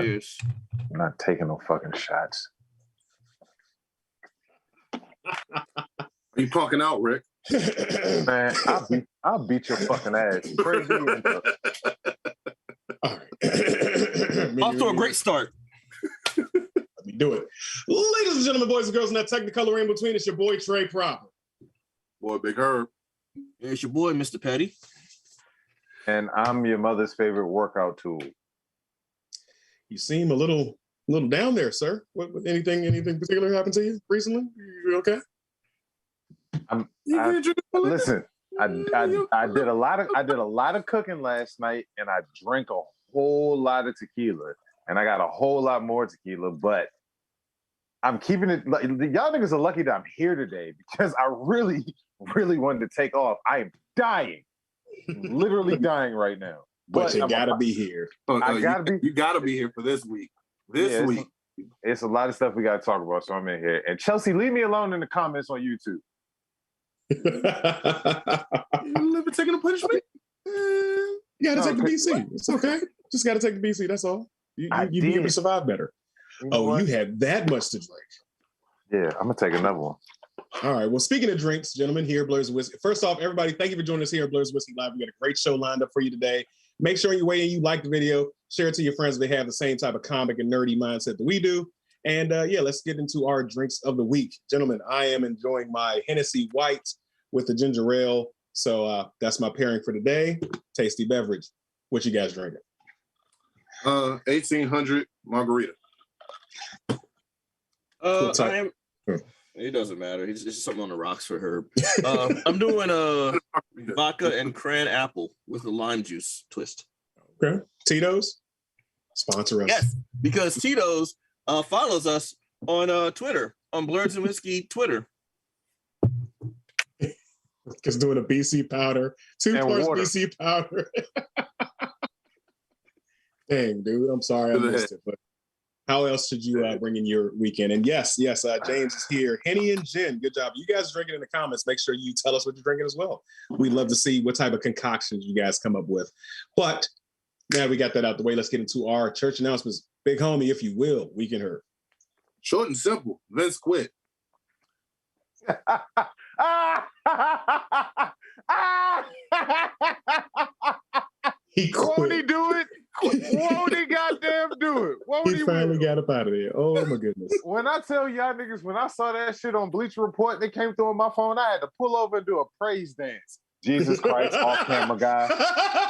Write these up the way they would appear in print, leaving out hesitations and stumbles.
Cheers. I'm not taking no fucking shots. Are you punking out, Rick? Man, I'll beat your fucking ass. Crazy. All right. Off to a great start. Let me do it. Ladies and gentlemen, boys and girls, and that technicolor in between, it's your boy Trey Proper. Boy, Big Herb. It's your boy, Mr. Petty. And I'm your mother's favorite workout tool. You seem a little down there, sir. What anything particular happened to you recently? You okay? Listen, I did a lot of cooking last night, and I drank a whole lot of tequila, and I got a whole lot more tequila. But I'm keeping it. Y'all niggas are lucky that I'm here today because I really wanted to take off. I am dying, literally dying right now. But you gotta be here. You gotta be here for this week. This week. It's a lot of stuff we gotta talk about, so I'm in here. And Chelsea, leave me alone in the comments on YouTube. You live taking a punishment? You gotta take the BC. It's okay. Just gotta take the BC. That's all. You be able to survive better. You had that much to drink. Yeah, I'm gonna take another one. All right. Well, speaking of drinks, gentlemen, here at Blerds and Whiskey. First off, everybody, thank you for joining us here at Blerds and Whiskey Live. We got a great show lined up for you today. Make sure you weigh in, you like the video, share it to your friends if they have the same type of comic and nerdy mindset that we do. And let's get into our drinks of the week. Gentlemen, I am enjoying my Hennessy White with the ginger ale. So that's my pairing for today. Tasty beverage. What you guys drinking? 1800 margarita. It doesn't matter. It's just something on the rocks for her. I'm doing a vodka and cran apple with a lime juice twist. Okay. Tito's? Sponsor us. Yes, because Tito's follows us on Twitter, on Blerds and Whiskey Twitter. Just doing a BC powder. 2 parts BC powder. Dang, dude. I'm sorry I missed it. But how else should you bring in your weekend? And yes, James is here. Henny and Gin, good job. You guys drinking in the comments. Make sure you tell us what you're drinking as well. We'd love to see what type of concoctions you guys come up with. But now we got that out the way. Let's get into our church announcements. Big homie, if you will, Weekend Herb. Short and simple. Vince quit. He quit. Won't he do it? Won't he goddamn do it? Won't he finally got up out of there. Oh my goodness. When I tell y'all niggas, when I saw that shit on Bleacher Report, they came through on my phone, I had to pull over and do a praise dance. Jesus Christ, off camera guy.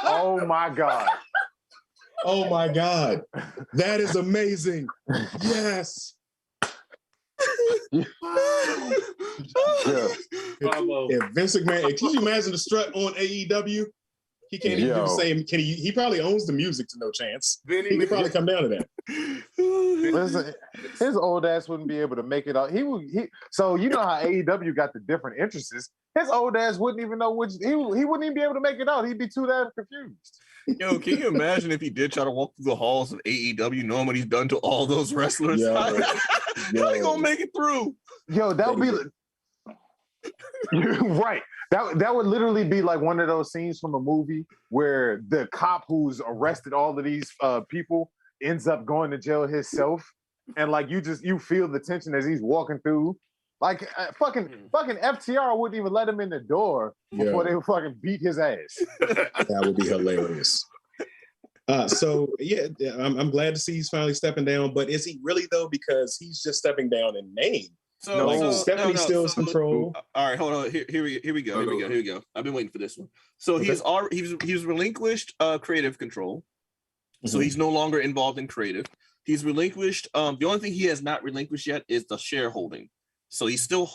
Oh my God. Oh my God. That is amazing. Yes. If Vince McMahon, can you imagine the strut on AEW? He can't even do the same. He probably owns the music to no chance. He could probably come down to that. Listen, his old ass wouldn't be able to make it out. So you know how AEW got the different entrances. His old ass wouldn't even know which. He wouldn't even be able to make it out. He'd be too damn confused. Yo, can you imagine if he did try to walk through the halls of AEW, knowing what he's done to all those wrestlers? How he gonna make it through? Yo, that would be you're right. That would literally be like one of those scenes from a movie where the cop who's arrested all of these people ends up going to jail himself, and like you feel the tension as he's walking through. Like fucking FTR wouldn't even let him in the door before they would fucking beat his ass. That would be hilarious. I'm glad to see he's finally stepping down. But is he really though? Because he's just stepping down in name. Stephanie still has control. All right, hold on. Here we go. I've been waiting for this one. So he's relinquished creative control. Mm-hmm. So he's no longer involved in creative. He's relinquished. The only thing he has not relinquished yet is the shareholding. So he's still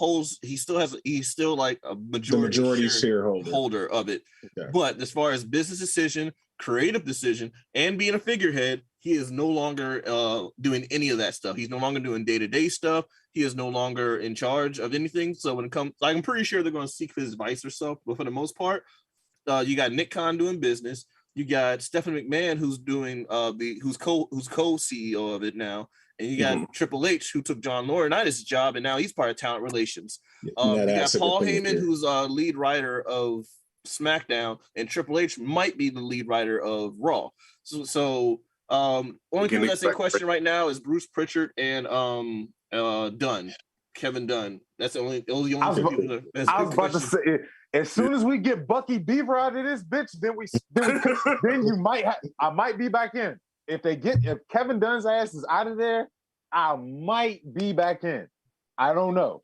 like a majority shareholder of it. Okay. But as far as business decision, creative decision, and being a figurehead, he is no longer doing any of that stuff. He's no longer doing day-to-day stuff. He is no longer in charge of anything. So when it comes, like, I'm pretty sure they're going to seek his advice or so. But for the most part, you got Nick Khan doing business. You got Stephanie McMahon, who's doing who's co-CEO of it now. And you got Triple H, who took John Laurinaitis' job, and now he's part of talent relations. You got Paul Heyman, who's lead writer of SmackDown, and Triple H might be the lead writer of Raw. So Only people that's in question right now is Bruce Pritchard and Dunn, Kevin Dunn. That's the only two people that's I was about to say, as soon as we get Bucky Beaver out of this bitch, then I might be back in. If Kevin Dunn's ass is out of there, I might be back in. I don't know.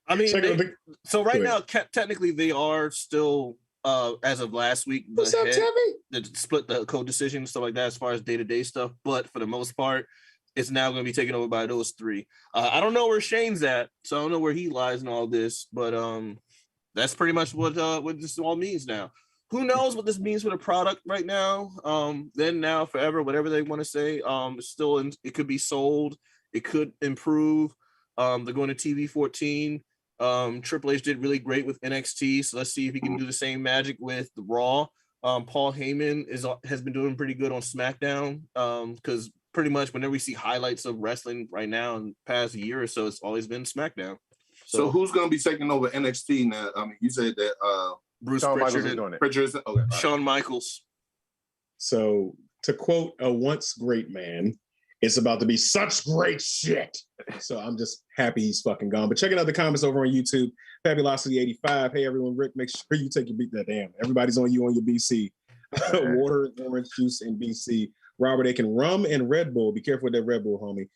I mean, so right now, technically, they are still, as of last week, that split the code decision and stuff like that as far as day-to-day stuff. But for the most part, it's now going to be taken over by those three. I don't know where Shane's at, so I don't know where he lies in all this. But that's pretty much what this all means now. Who knows what this means for the product right now? Then, now, forever, whatever they want to say. It could be sold. It could improve. They're going to TV 14. Triple H did really great with NXT, so let's see if he can do the same magic with the Raw. Paul Heyman has been doing pretty good on SmackDown, because pretty much whenever we see highlights of wrestling right now in the past year or so, it's always been SmackDown. So who's going to be taking over NXT now? I mean, you said that Bruce Shawn Pritchard is doing it. Pritchard, okay, Shawn Michaels. So to quote a once great man, it's about to be such great shit. So I'm just happy he's fucking gone. But checking out the comments over on YouTube, Fabulosity85. Hey everyone, Rick, make sure you take your beat. Damn, everybody's on you on your BC. Water and orange juice in BC. Robert Aiken, rum and Red Bull. Be careful with that Red Bull, homie.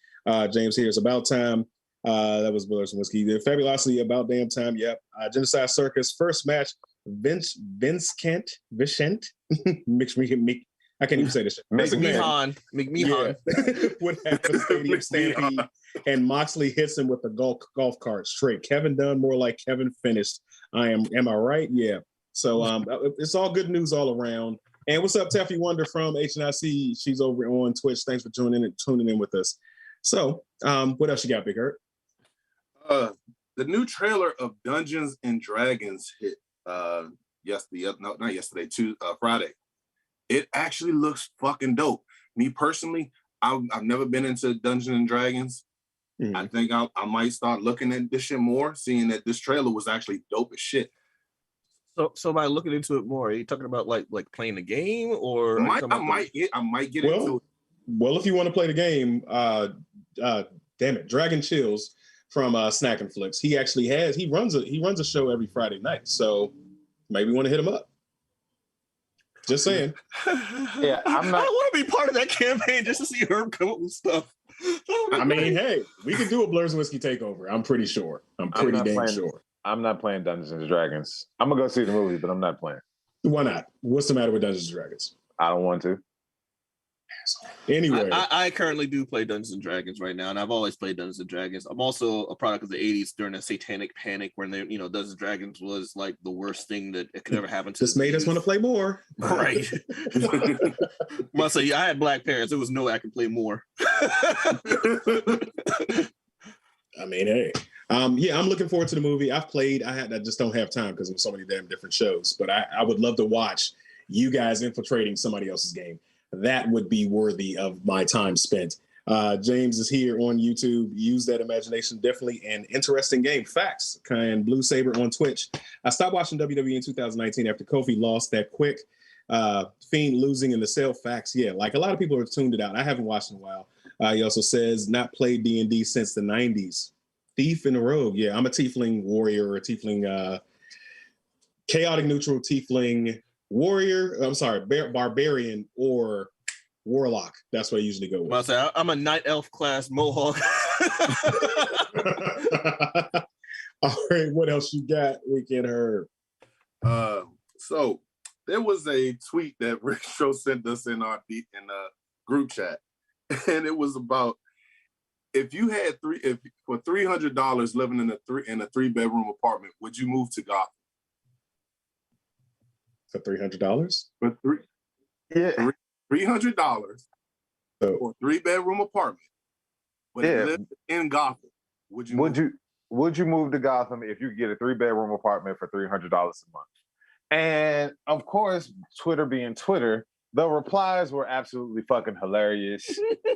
James here, it's about time. That was Blerds and Whiskey. The Fabulosity, about damn time. Yep. Genocide Circus, first match. Vicente. I can't even say this shit. McMahon. Yeah. Would have a stadium stampede, and Moxley hits him with a golf cart straight. Kevin Dunn, more like Kevin finished. Am I right? Yeah. So it's all good news all around. And what's up, Taffy Wonder from HNIC? She's over on Twitch. Thanks for tuning in with us. So what else you got, Big Hurt? The new trailer of Dungeons and Dragons hit Friday. It actually looks fucking dope. Me personally, I've never been into Dungeons and Dragons. Mm-hmm. I think I might start looking at this shit more, seeing that this trailer was actually dope as shit. So by looking into it more, are you talking about like playing the game, or I might get into it. Well, if you want to play the game, damn it, Dragon Chills from Snack and Flicks. He actually runs a show every Friday night. So maybe you want to hit him up. Just saying. Yeah, I want to be part of that campaign just to see Herb come up with stuff. I mean, hey, we could do a Blerds and Whiskey takeover. I'm pretty sure. I'm pretty damn sure. I'm not playing Dungeons and Dragons. I'm gonna go see the movie, but I'm not playing. Why not? What's the matter with Dungeons and Dragons? I don't want to. Anyway, I currently do play Dungeons and Dragons right now, and I've always played Dungeons and Dragons. I'm also a product of the '80s during the Satanic Panic, when Dungeons and Dragons was like the worst thing that it could ever happen to. This made us want to play more, right? Well, so I had black parents. There was no way I could play more. I mean, hey, yeah, I'm looking forward to the movie. I just don't have time because of so many damn different shows. But I would love to watch you guys infiltrating somebody else's game. That would be worthy of my time spent. James is here on YouTube. Use that imagination. Definitely an interesting game. Facts. And Blue Saber on Twitch. I stopped watching WWE in 2019 after Kofi lost that quick. Fiend losing in the cell. Facts. Yeah, like a lot of people have tuned it out. I haven't watched in a while. He also says not played D&D since the 90s. Thief and a rogue. Yeah, I'm a tiefling warrior, or a tiefling chaotic neutral tiefling warrior. I'm sorry, barbarian or warlock. That's what I usually go with. I'm a night elf class mohawk. All right, what else you got, Weekend Herb? So there was a tweet that Rick Show sent us in our group chat, and it was about, if you had for $300 living in a 3-bedroom apartment, would you move to Gotham? For $300? For $300 for a 3-bedroom apartment, but live in Gotham. Would you move to Gotham if you could get a 3-bedroom apartment for $300 a month? And of course, Twitter being Twitter, the replies were absolutely fucking hilarious.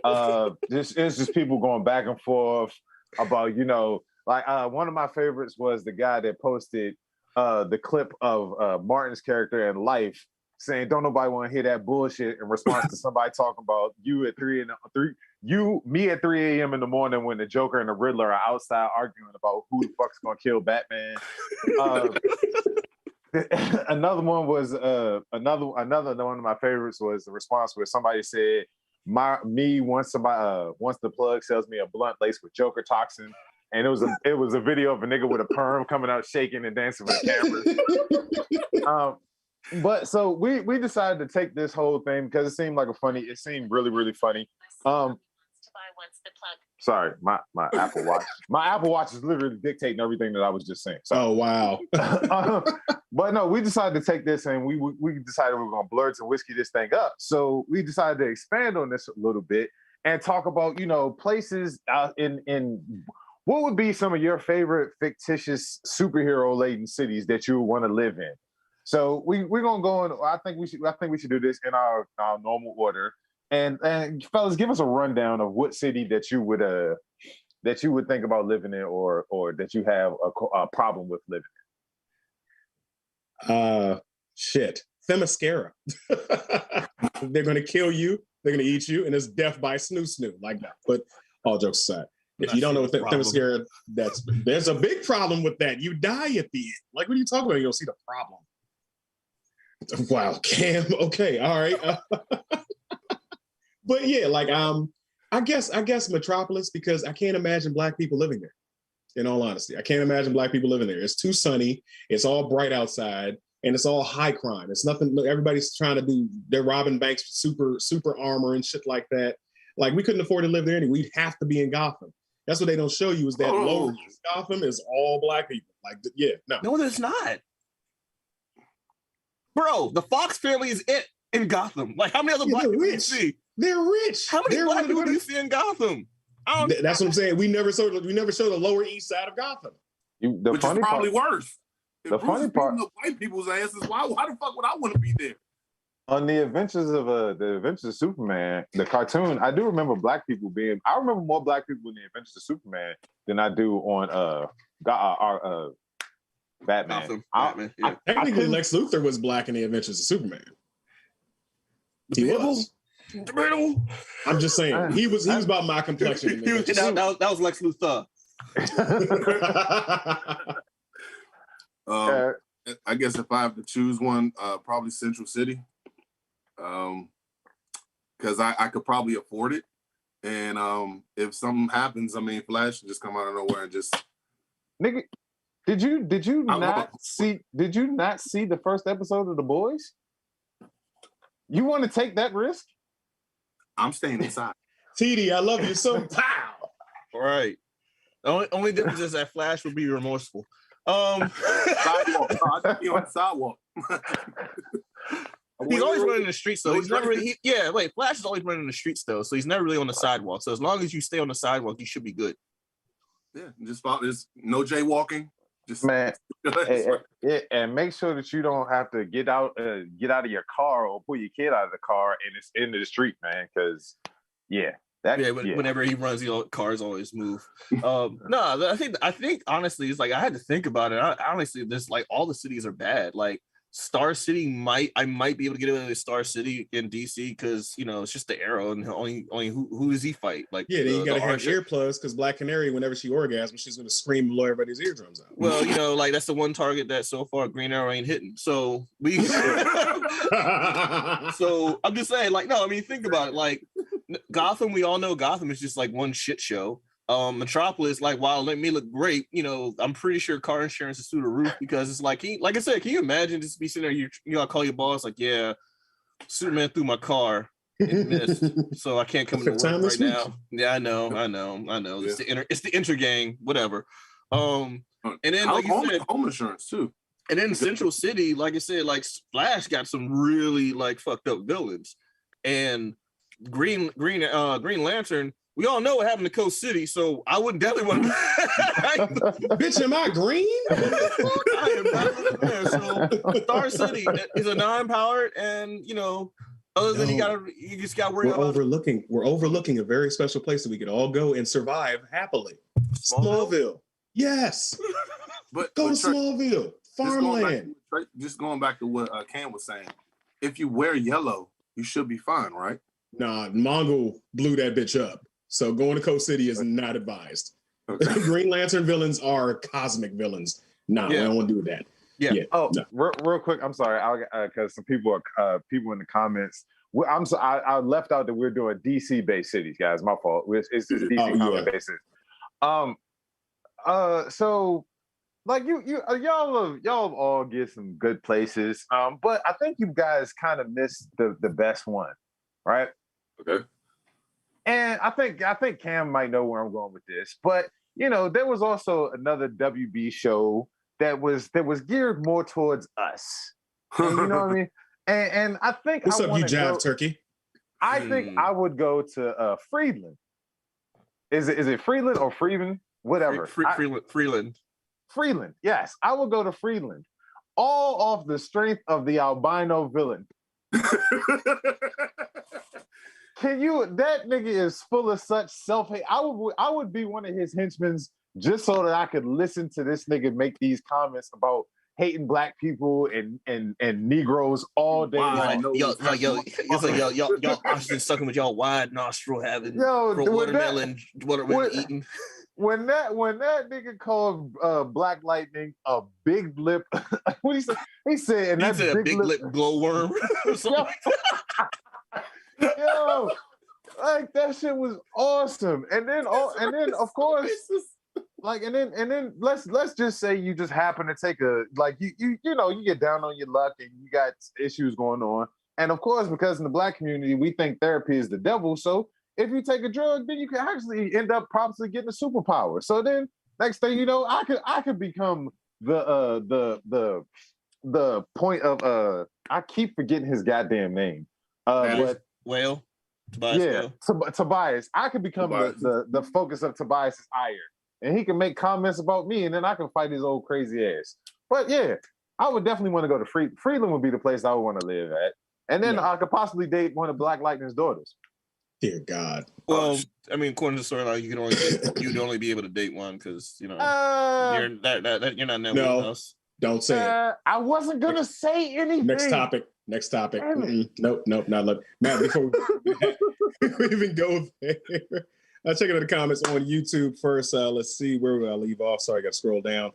It's just people going back and forth about, one of my favorites was the guy that posted the clip of Martin's character in Life saying, "Don't nobody want to hear that bullshit," in response to somebody talking about you at me at 3 a.m. in the morning when the Joker and the Riddler are outside arguing about who the fuck's gonna kill Batman. Another one was another one of my favorites was the response where somebody said, once the plug sells me a blunt laced with Joker toxin. And it was a video of a nigga with a perm coming out shaking and dancing with the cameras. But so we decided to take this whole thing because it seemed really, really funny. Sorry, my Apple Watch. My Apple Watch is literally dictating everything that I was just saying. So, oh wow. But no, we decided to take this and we decided we were gonna Blerds and Whiskey this thing up. So we decided to expand on this a little bit and talk about, places out in what would be some of your favorite fictitious superhero-laden cities that you would want to live in? So we're gonna go in. I think we should do this in our normal order. And fellas, give us a rundown of what city that you would think about living in, or that you have a problem with living in. Shit, Themyscira. They're gonna kill you. They're gonna eat you, and it's death by snoo like that. But all jokes aside. If you don't know what Themyscira, there's a big problem with that. You die at the end. Like, what are you talking about? You don't see the problem. Wow, Cam. Okay, all right. But yeah, like I guess Metropolis, because I can't imagine Black people living there. In all honesty, I can't imagine Black people living there. It's too sunny. It's all bright outside, and it's all high crime. It's nothing. Everybody's trying to do. They're robbing banks with super armor and shit like that. Like, we couldn't afford to live there anyway. We'd have to be in Gotham. That's what they don't show you, is that lower East Gotham is all Black people. Like, yeah, no, there's not. Bro, the Fox family is in Gotham. Like, how many other Black people do you see? They're rich. How many Black people do you see in Gotham? That's what I'm saying. We never showed the Lower East Side of Gotham. Which is probably worse. The funny part, white people's asses. Why the fuck would I want to be there? On the Adventures of Superman, the cartoon, I do remember Black people I remember more Black people in the Adventures of Superman than I do on Batman. Batman, yeah. Technically, Lex Luthor was Black in the Adventures of Superman. He was. Debatable. I'm just saying, he was about my complexion. That was Lex Luthor. I guess if I have to choose one, probably Central City. Because I could probably afford it, and if something happens, Flash just come out of nowhere and just. Nigga, did you not see the first episode of The Boys? You want to take that risk? I'm staying inside. TD, I love you so. Pow. All right. The only difference is that Flash would be remorseful. Sidewalk. I'll be on the sidewalk. He's always running the streets, though. He's never really. Flash is always running the streets, though. So he's never really on the sidewalk. So as long as you stay on the sidewalk, you should be good. Yeah, just follow. There's no jaywalking. Just man, and make sure that you don't have to get out of your car or pull your kid out of the car and it's into the street, man. Because whenever he runs, cars always move. No, I think honestly, it's like I had to think about it. Honestly, this like all the cities are bad. Like Star City I might be able to get into Star City in DC because it's just the Arrow and only who does he fight? Like then you gotta have earplugs because Black Canary, whenever she orgasms, she's gonna scream and blow everybody's eardrums out. Well, like that's the one target that so far Green Arrow ain't hitting. So we so I'm just saying, like, no, think about it. Like Gotham, we all know Gotham is just like one shit show. Metropolis, like, while let me look great, I'm pretty sure car insurance is through the roof because it's like I said, can you imagine just be sitting there, you gotta call your boss like, yeah, Superman threw my car and missed, so I can't come to work right now. Yeah, I know. Yeah. It's the intergang, whatever. And then like you said, home insurance too. And then Central City, like I said, like Flash got some really like fucked up villains, and Green Lantern. We all know what happened to Coast City, so I wouldn't definitely want to. Bitch, am I green? I am not there. So Star City is a non-powered, and other than you just got to worry about. We're overlooking a very special place that we could all go and survive happily. Smallville. Yes. Go to Smallville. Farmland. Just going back to what Cam was saying. if you wear yellow, you should be fine, right? Nah, Mongol blew that bitch up. So going to Coast City is not advised. Okay. Green Lantern villains are cosmic villains. Nah, we don't want to do that. Yeah. Oh, no. real quick. I'm sorry, because some people are people in the comments. I left out that we're doing DC based cities, guys. My fault. It's just DC comment based cities. So like y'all all get some good places. But I think you guys kind of missed the best one, right? Okay. And I think Cam might know where I'm going with this, but there was also another WB show that was geared more towards us. And, you know what I mean? And I think what's up, you jive turkey? I think I would go to Friedland. Is it Friedland or Freeman? Whatever. Freeland. Freeland. Yes, I would go to Freeland. All off the strength of the albino villain. That nigga is full of such self-hate. I would be one of his henchmen just so that I could listen to this nigga make these comments about hating black people and Negroes all day long. Y'all oxygen sucking with y'all wide nostril having watermelon eating. When that nigga called Black Lightning a big lip, what he said? He said, a big lip glowworm. Yo, like that shit was awesome. And then of course, like and then let's just say you just happen to take you get down on your luck and you got issues going on. And of course, because in the black community we think therapy is the devil, so if you take a drug, then you can actually end up probably getting a superpower. So then next thing you know, I could become the point of I keep forgetting his goddamn name. But Whale? Tobias Whale? Tobias. I could become the focus of Tobias's ire. And he can make comments about me, and then I can fight his old crazy ass. But yeah, I would definitely want to go to Freeland would be the place I would want to live at. And then I could possibly date one of Black Lightning's daughters. Dear God. Well, I mean, according to the storyline, you'd only be able to date one because you're not in else. Don't say it. I wasn't gonna say anything. Next topic. Nope, not let Matt, before we even go there. I'll check out the comments on YouTube first. Let's see where I leave off. Sorry, I got to scroll down.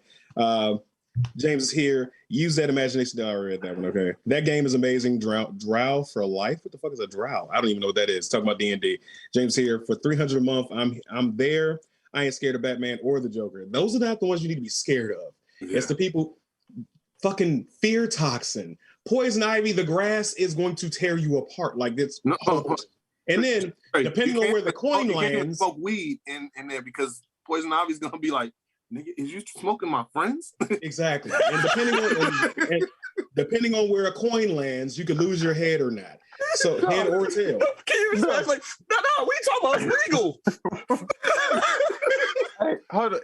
James is here. Use that imagination. I read that one. Okay. That game is amazing. Drow for life. What the fuck is a drow? I don't even know what that is. Talking about D&D. James here for $300 a month. I'm there. I ain't scared of Batman or the Joker. Those are not the ones you need to be scared of. Yeah. It's the people fucking fear toxin. Poison ivy, the grass is going to tear you apart. Like this. No. And then depending on where the coin lands. You can't smoke weed in there because poison ivy is gonna be like, nigga, is you smoking my friends? Exactly. And depending on where a coin lands, you could lose your head or not. So head or tail. Can you respect like, no, we talking about legal. Hey, hold on.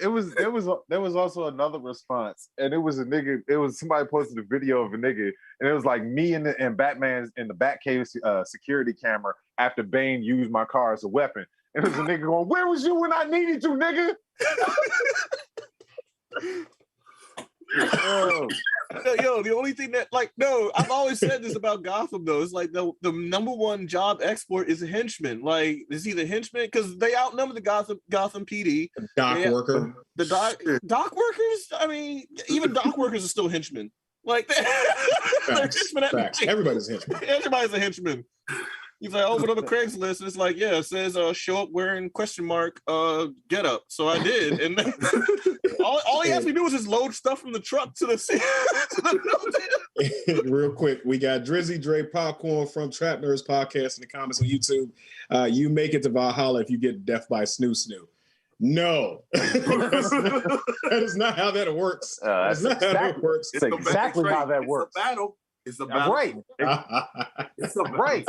There was also another response, and it was a nigga. It was somebody posted a video of a nigga, and it was like me and Batman's in the Batcave security camera after Bane used my car as a weapon. And it was a nigga going, "Where was you when I needed you, nigga?" Yo, the only thing that I've always said this about Gotham though. It's like the number one job export is a henchman. Like, is he the henchman? Because they outnumber the Gotham PD. Dock worker. The dock workers. I mean, even dock workers are still henchmen. Like facts. Everybody's a henchman. Everybody's a henchman. He's like, open up a Craigslist, and it's like, yeah, it says show up wearing ? Get up. So I did, and all he has to do is just load stuff from the truck to the scene. Real quick, we got Drizzy Dre Popcorn from Trap Nerds Podcast in the comments on YouTube. You make it to Valhalla if you get death by Snoo Snoo. No, that is not how that works. That's not how that works. It's exactly how that works. It's a battle. Right. It's a right.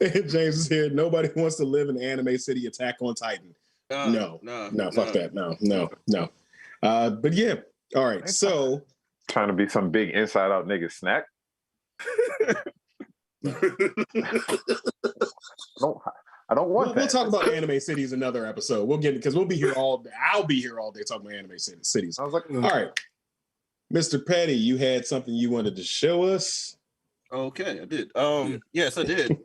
James is here. Nobody wants to live in Anime City. Attack on Titan. No, fuck that. No. But yeah, all right. So trying to be some big inside out nigga snack. I don't want that. We'll talk about Anime Cities another episode. We'll get it because we'll be here all day. I'll be here all day talking about Anime Cities. I was like, all right. Mr. Petty, you had something you wanted to show us. Okay, I did. Yes, I did.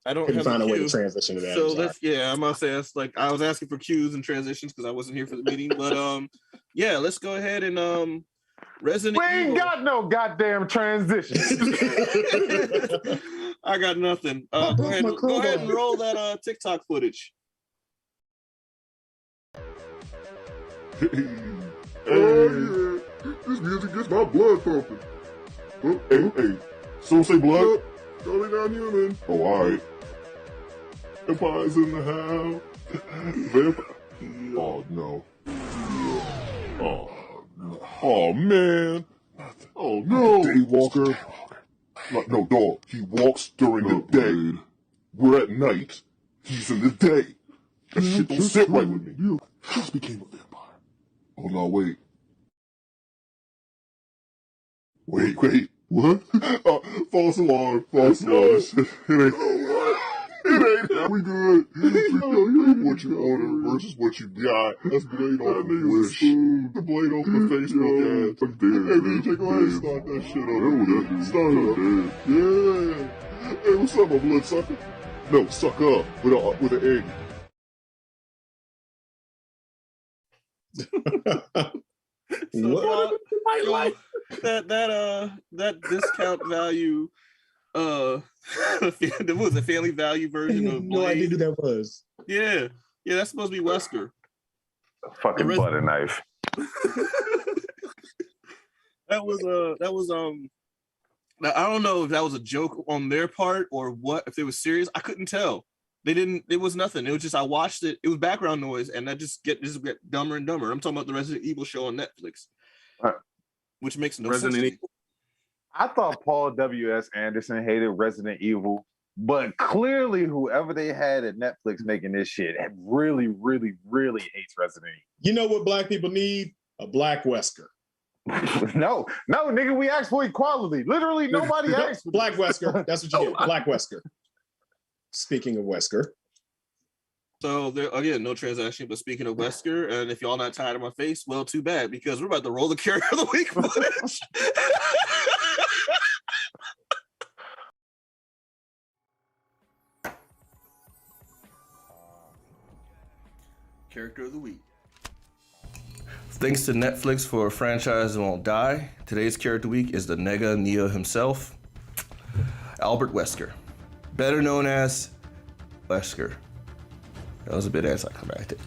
I don't Couldn't have find a a way cue. to transition to that. So I must say that's like I was asking for cues and transitions because I wasn't here for the meeting. But yeah, let's go ahead and Resident Evil. We ain't got no goddamn transition. I got nothing. Go ahead and roll that TikTok footage. Hey, this music gets my blood pumping. Hey, so say blood? Going down human. Oh, alright. Vampires in the house. Oh, no. Oh, no. Oh, man. Oh, no. Daywalker. No, dog. He walks during the day. We're at night. He's in the day. That shit don't sit right with me. You just became a vampire. Oh, no, wait. Wait, what? False alarm. It ain't. We good. What you order versus what you got. That's blade off the wish. The blade off the Facebook ad. Hey, DJ, go ahead and start that shit up. Start it up. Yeah. Hey, what's up, my blood sucker? No, suck up with an egg. What? That discount value there was a family value version of no idea who that was. Yeah, that's supposed to be Wesker. Fucking butter knife. that was I don't know if that was a joke on their part or what, if they were serious. I couldn't tell. It was nothing. It was just I watched it. It was background noise, and that just get dumber and dumber. I'm talking about the Resident Evil show on Netflix, which makes no sense. I thought Paul W.S. Anderson hated Resident Evil, but clearly whoever they had at Netflix making this shit really, really, really hates Resident Evil. You know what black people need? A black Wesker. No, nigga, we asked for equality. Literally nobody asked for Black Wesker. That's what you get. Black Wesker. Speaking of Wesker. So there again, no transaction, but speaking of Wesker, and if y'all not tired of my face, well, too bad, because we're about to roll the Character of the Week footage. Character of the Week. Thanks to Netflix for a franchise that won't die, today's Character Week is the Nega Neo himself, Albert Wesker, better known as Wesker. That was a bit anticlimactic.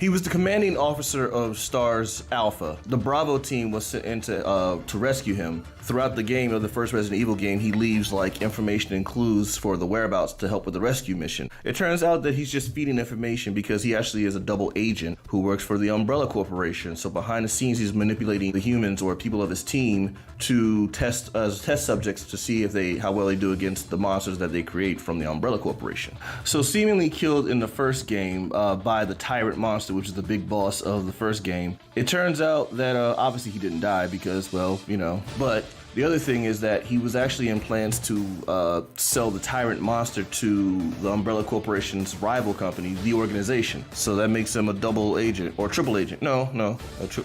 He was the commanding officer of STARS Alpha. The Bravo team was sent in to rescue him. Throughout the game of the first Resident Evil game, he leaves like information and clues for the whereabouts to help with the rescue mission. It turns out that he's just feeding information because he actually is a double agent who works for the Umbrella Corporation. So behind the scenes, he's manipulating the humans or people of his team to test as test subjects to see if how well they do against the monsters that they create from the Umbrella Corporation. So seemingly killed in the first game by the Tyrant monster, which is the big boss of the first game. It turns out that obviously he didn't die because, well, you know, but the other thing is that he was actually in plans to sell the Tyrant monster to the Umbrella Corporation's rival company, the Organization. So that makes him a double agent or triple agent. No,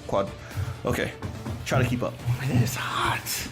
quad. Okay, try to keep up. It's hot.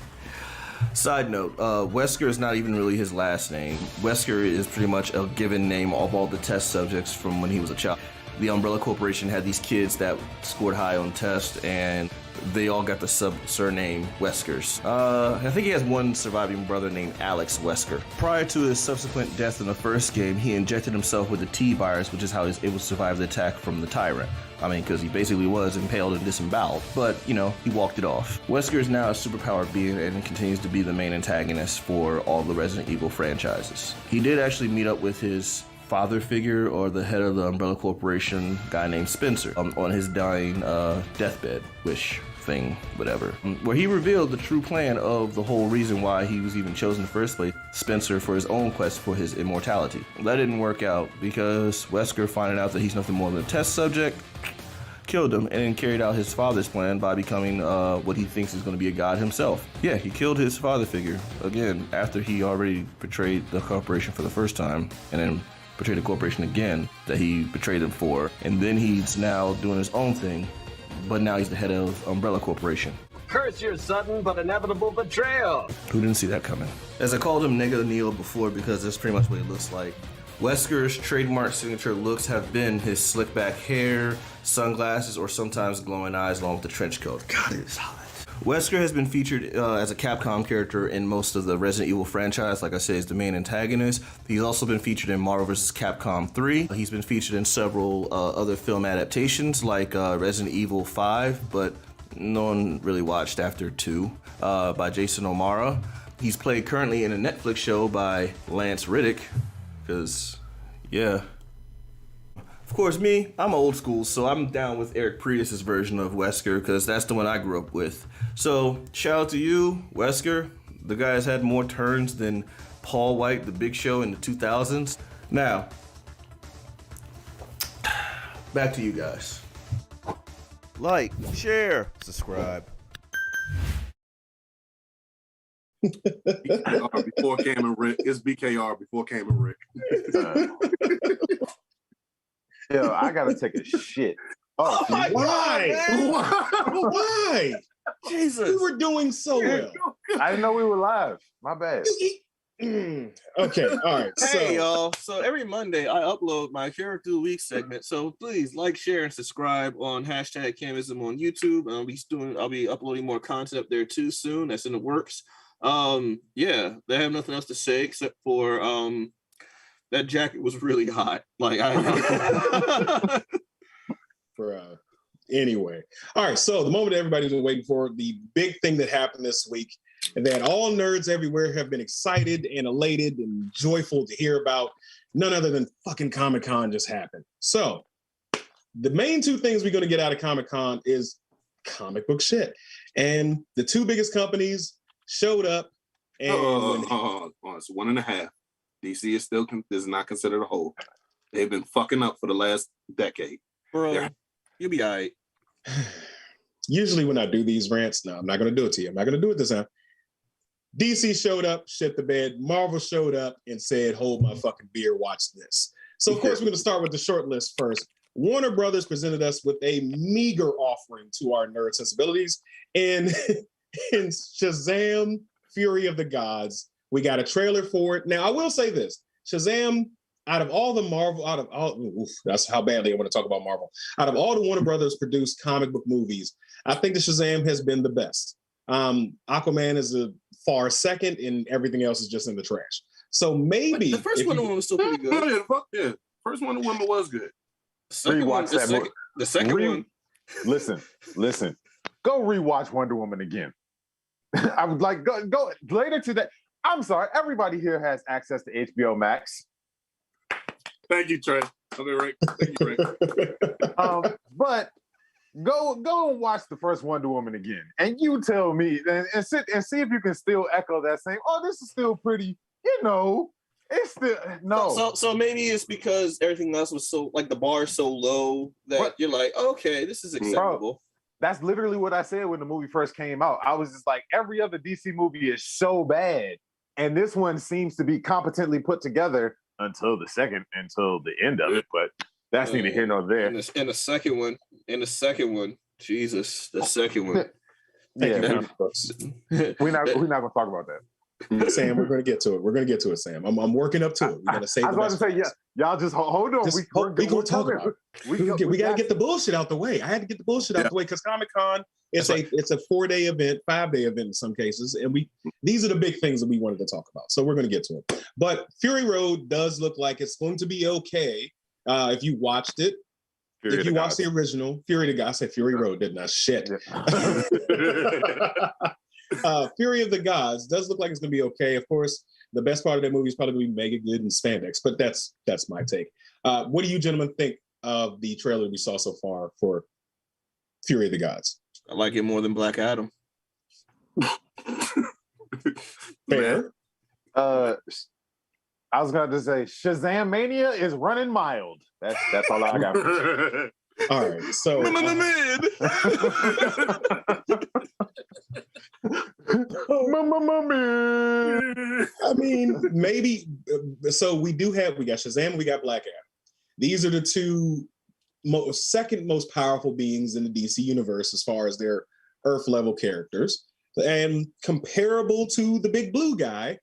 Side note, Wesker is not even really his last name. Wesker is pretty much a given name of all the test subjects from when he was a child. The Umbrella Corporation had these kids that scored high on tests, and they all got the surname Weskers. I think he has one surviving brother named Alex Wesker. Prior to his subsequent death in the first game, he injected himself with the T-virus, which is how he was able to survive the attack from the Tyrant. I mean, because he basically was impaled and disemboweled, but, you know, he walked it off. Wesker is now a superpowered being and continues to be the main antagonist for all the Resident Evil franchises. He did actually meet up with his father figure or the head of the Umbrella Corporation, guy named Spencer, on his dying deathbed wish thing, whatever, where he revealed the true plan of the whole reason why he was even chosen in the first place, Spencer, for his own quest for his immortality. That didn't work out because Wesker, finding out that he's nothing more than a test subject, killed him and then carried out his father's plan by becoming what he thinks is going to be a god himself. Yeah, he killed his father figure, again, after he already betrayed the corporation for the first time, and then betrayed the corporation again that he betrayed them for, and then he's now doing his own thing, but now he's the head of Umbrella Corporation. Curse your sudden but inevitable betrayal. Who didn't see that coming? As I called him Nigga Neil before because that's pretty much what he looks like. Wesker's trademark signature looks have been his slick back hair, sunglasses, or sometimes glowing eyes along with the trench coat. God, it is hot. Wesker has been featured as a Capcom character in most of the Resident Evil franchise. Like I said, he's the main antagonist. He's also been featured in Marvel vs. Capcom 3. He's been featured in several other film adaptations like Resident Evil 5, but no one really watched after 2 by Jason O'Mara. He's played currently in a Netflix show by Lance Riddick, because, yeah. Of course, me, I'm old school, so I'm down with Eric Prius' version of Wesker, because that's the one I grew up with. So, shout out to you, Wesker. The guy has had more turns than Paul White, the Big Show in the 2000s. Now, back to you guys. Like, share, subscribe. BKR before Cam and Rick. It's BKR before Cam and Rick. Yo, I gotta take a shit. Oh, Why? Why? Jesus. We were doing so well. I didn't know we were live. My bad. Okay, all right. Hey, y'all. So every Monday, I upload my Character of the Week segment. So please like, share, and subscribe on hashtag Camism on YouTube. I'll be uploading more content up there too soon. That's in the works. Yeah, they have nothing else to say except for that jacket was really hot. Like anyway. All right, so the moment everybody's been waiting for, the big thing that happened this week, and that all nerds everywhere have been excited and elated and joyful to hear about, none other than fucking Comic-Con just happened. So the main two things we're going to get out of Comic-Con is comic book shit. And the two biggest companies showed up. And it's 1.5. DC is not considered a whole. They've been fucking up for the last decade. Bro, you'll be all right. Usually when I do these rants, no, I'm not going to do it to you. I'm not going to do it this time. DC showed up, shit the bed. Marvel showed up and said, hold my fucking beer, watch this. So, of course, we're going to start with the short list first. Warner Brothers presented us with a meager offering to our nerd sensibilities. And in Shazam, Fury of the Gods, we got a trailer for it. Now, I will say this. Shazam, out of all the Marvel, that's how badly I want to talk about Marvel. Out of all the Warner Brothers produced comic book movies, I think the Shazam has been the best. Aquaman is a far second, and everything else is just in the trash. So maybe the first Wonder Woman was still pretty good. Yeah, first Wonder Woman was good. The second one. Listen. Go rewatch Wonder Woman again. I would like go later today. I'm sorry, everybody here has access to HBO Max. Thank you, Trey. Okay, Rick. Thank you, Rick. But go and watch the first Wonder Woman again, and you tell me and sit and see if you can still echo that same. Oh, this is still pretty. You know, it's still no. So maybe it's because everything else was so like the bar is so low that you're like, okay, this is acceptable. Bro, that's literally what I said when the movie first came out. I was just like, every other DC movie is so bad, and this one seems to be competently put together until the end of it. But that's neither here nor there. And the second one, Jesus, the second one. Yeah, we're not gonna talk about that. Sam, we're going to get to it. We're going to get to it, Sam. I'm working up to it. We're going to save. I was about to say, yeah, y'all just hold on. We gonna talk about it. We got to get the bullshit out the way. I had to get the bullshit out the way because Comic-Con it's a 4-day event, 5-day event in some cases, and these are the big things that we wanted to talk about. So we're going to get to it. But Fury Road does look like it's going to be okay if you watched it. If you watched the original Fury of the God, I said Fury Road, didn't I? Shit. Fury of the Gods does look like it's going to be okay. Of course, the best part of that movie is probably going to be mega good in spandex, but that's my take. What do you gentlemen think of the trailer we saw so far for Fury of the Gods? I like it more than Black Adam. Fair. I was going to say Shazam Mania is running mild. That's all I got. All right, so I mean, maybe. So we got Shazam, we got Black Adam. These are the two second most powerful beings in the DC universe as far as their Earth level characters, and comparable to the Big Blue guy.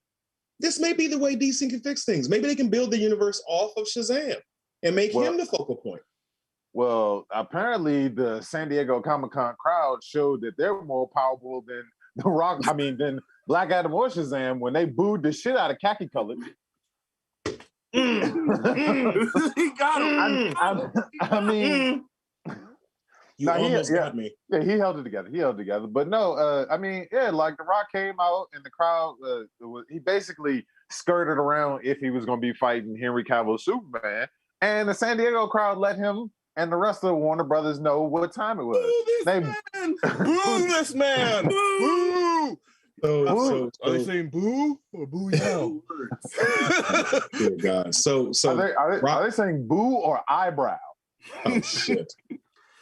This may be the way DC can fix things. Maybe they can build the universe off of Shazam and make him the focal point. Well, apparently the San Diego Comic-Con crowd showed that they're more powerful than The Rock. I mean, than Black Adam or Shazam when they booed the shit out of Khaki Colored. He got him. I mean, you almost got me. Yeah, he held it together. But no, I mean, yeah, like The Rock came out and the crowd, he basically skirted around if he was going to be fighting Henry Cavill's Superman, and the San Diego crowd let him and the rest of the Warner Brothers know what time it was. Boo this man! Boo! So, are they saying boo or boo you? Dear God. So are they saying boo or eyebrow? Oh shit.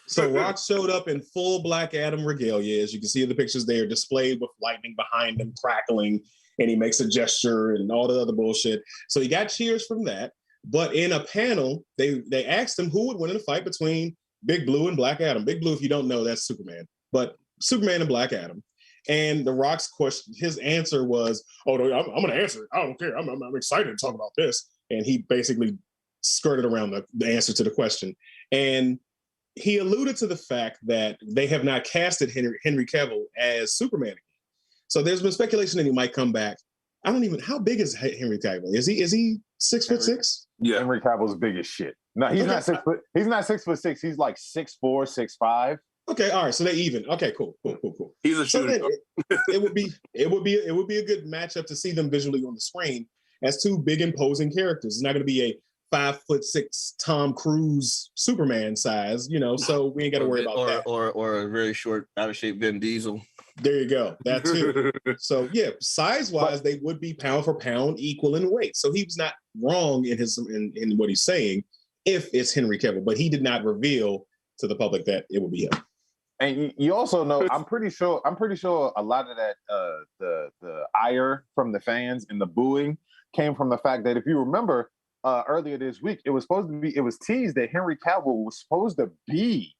So Rock showed up in full Black Adam regalia. As you can see in the pictures, they are displayed with lightning behind him, crackling, and he makes a gesture and all the other bullshit. So he got cheers from that. But in a panel, they asked him who would win in a fight between Big Blue and Black Adam. Big Blue, if you don't know, that's Superman. But Superman and Black Adam. And The Rock's question, his answer was, "Oh, no, I'm going to answer it. I don't care. I'm excited to talk about this." And he basically skirted around the answer to the question. And he alluded to the fact that they have not casted Henry Cavill as Superman again. So there's been speculation that he might come back. How big is Henry Cavill? Is he 6'6"? Yeah, Henry Cavill's big as shit. No, he's not 6 foot. He's not 6'6". He's like 6'4", 6'5". Okay, all right. So they're even. Okay, cool. He's a shooter. So it would be a good matchup to see them visually on the screen as two big imposing characters. It's not going to be a 5'6" Tom Cruise Superman size, so we ain't got to worry about that. Or a very short, out of shape Vin Diesel. There you go. That too. So yeah, size-wise, they would be pound for pound equal in weight. So he was not wrong in what he's saying if it's Henry Cavill, but he did not reveal to the public that it would be him. And you also know, I'm pretty sure a lot of that the ire from the fans and the booing came from the fact that if you remember, earlier this week, it was teased that Henry Cavill was supposed to be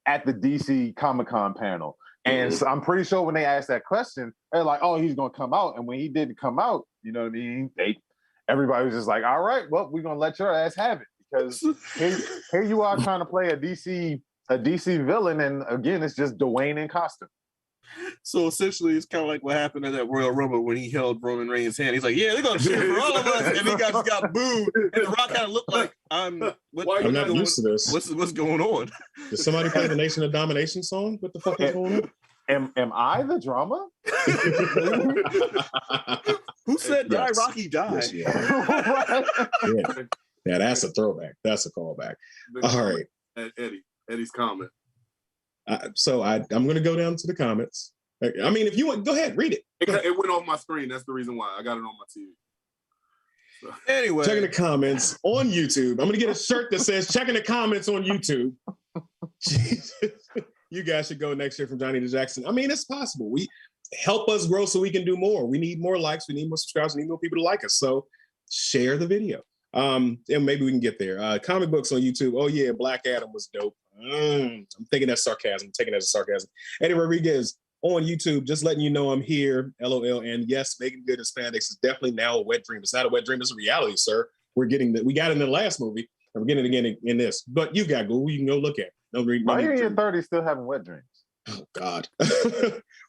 at the DC Comic-Con panel. And so I'm pretty sure when they asked that question, they're like, "Oh, he's going to come out." And when he didn't come out, you know what I mean? Everybody was just like, "All right, well, we're going to let your ass have it." Because here you are trying to play a DC villain. And again, it's just Dwayne in costume. So essentially, it's kind of like what happened at that Royal Rumble when he held Roman Reigns' hand. He's like, "Yeah, they're gonna cheer for all of us," and he got booed. And The Rock kind of looked like, "I'm not used to this. What's going on?" Did somebody play the Nation of Domination song? What the fuck is going on? Am I the drama? Who said die, Rocky, die? Yes, yeah, that's a throwback. That's a callback. All right. Eddie's comment. So I'm going to go down to the comments. I mean, if you want, go ahead, read it. It went off my screen. That's the reason why I got it on my TV. So. Anyway, checking the comments on YouTube. I'm going to get a shirt that says "Checking the comments on YouTube." Jesus. You guys should go next year from Johnny to Jackson. I mean, it's possible. We help us grow so we can do more. We need more likes. We need more subscribers. We need more people to like us. So share the video. And maybe we can get there. Comic books on YouTube. Oh yeah, Black Adam was dope. I'm thinking that's sarcasm. I'm taking that as sarcasm. Eddie Rodriguez on YouTube, just letting you know I'm here. LOL. And yes, making good Hispanics is definitely now a wet dream. It's not a wet dream. It's a reality, sir. We got it in the last movie, and we're getting it again in this. But you got Google. You can go look at it. Why are you in your 30s still having wet dreams? Oh God.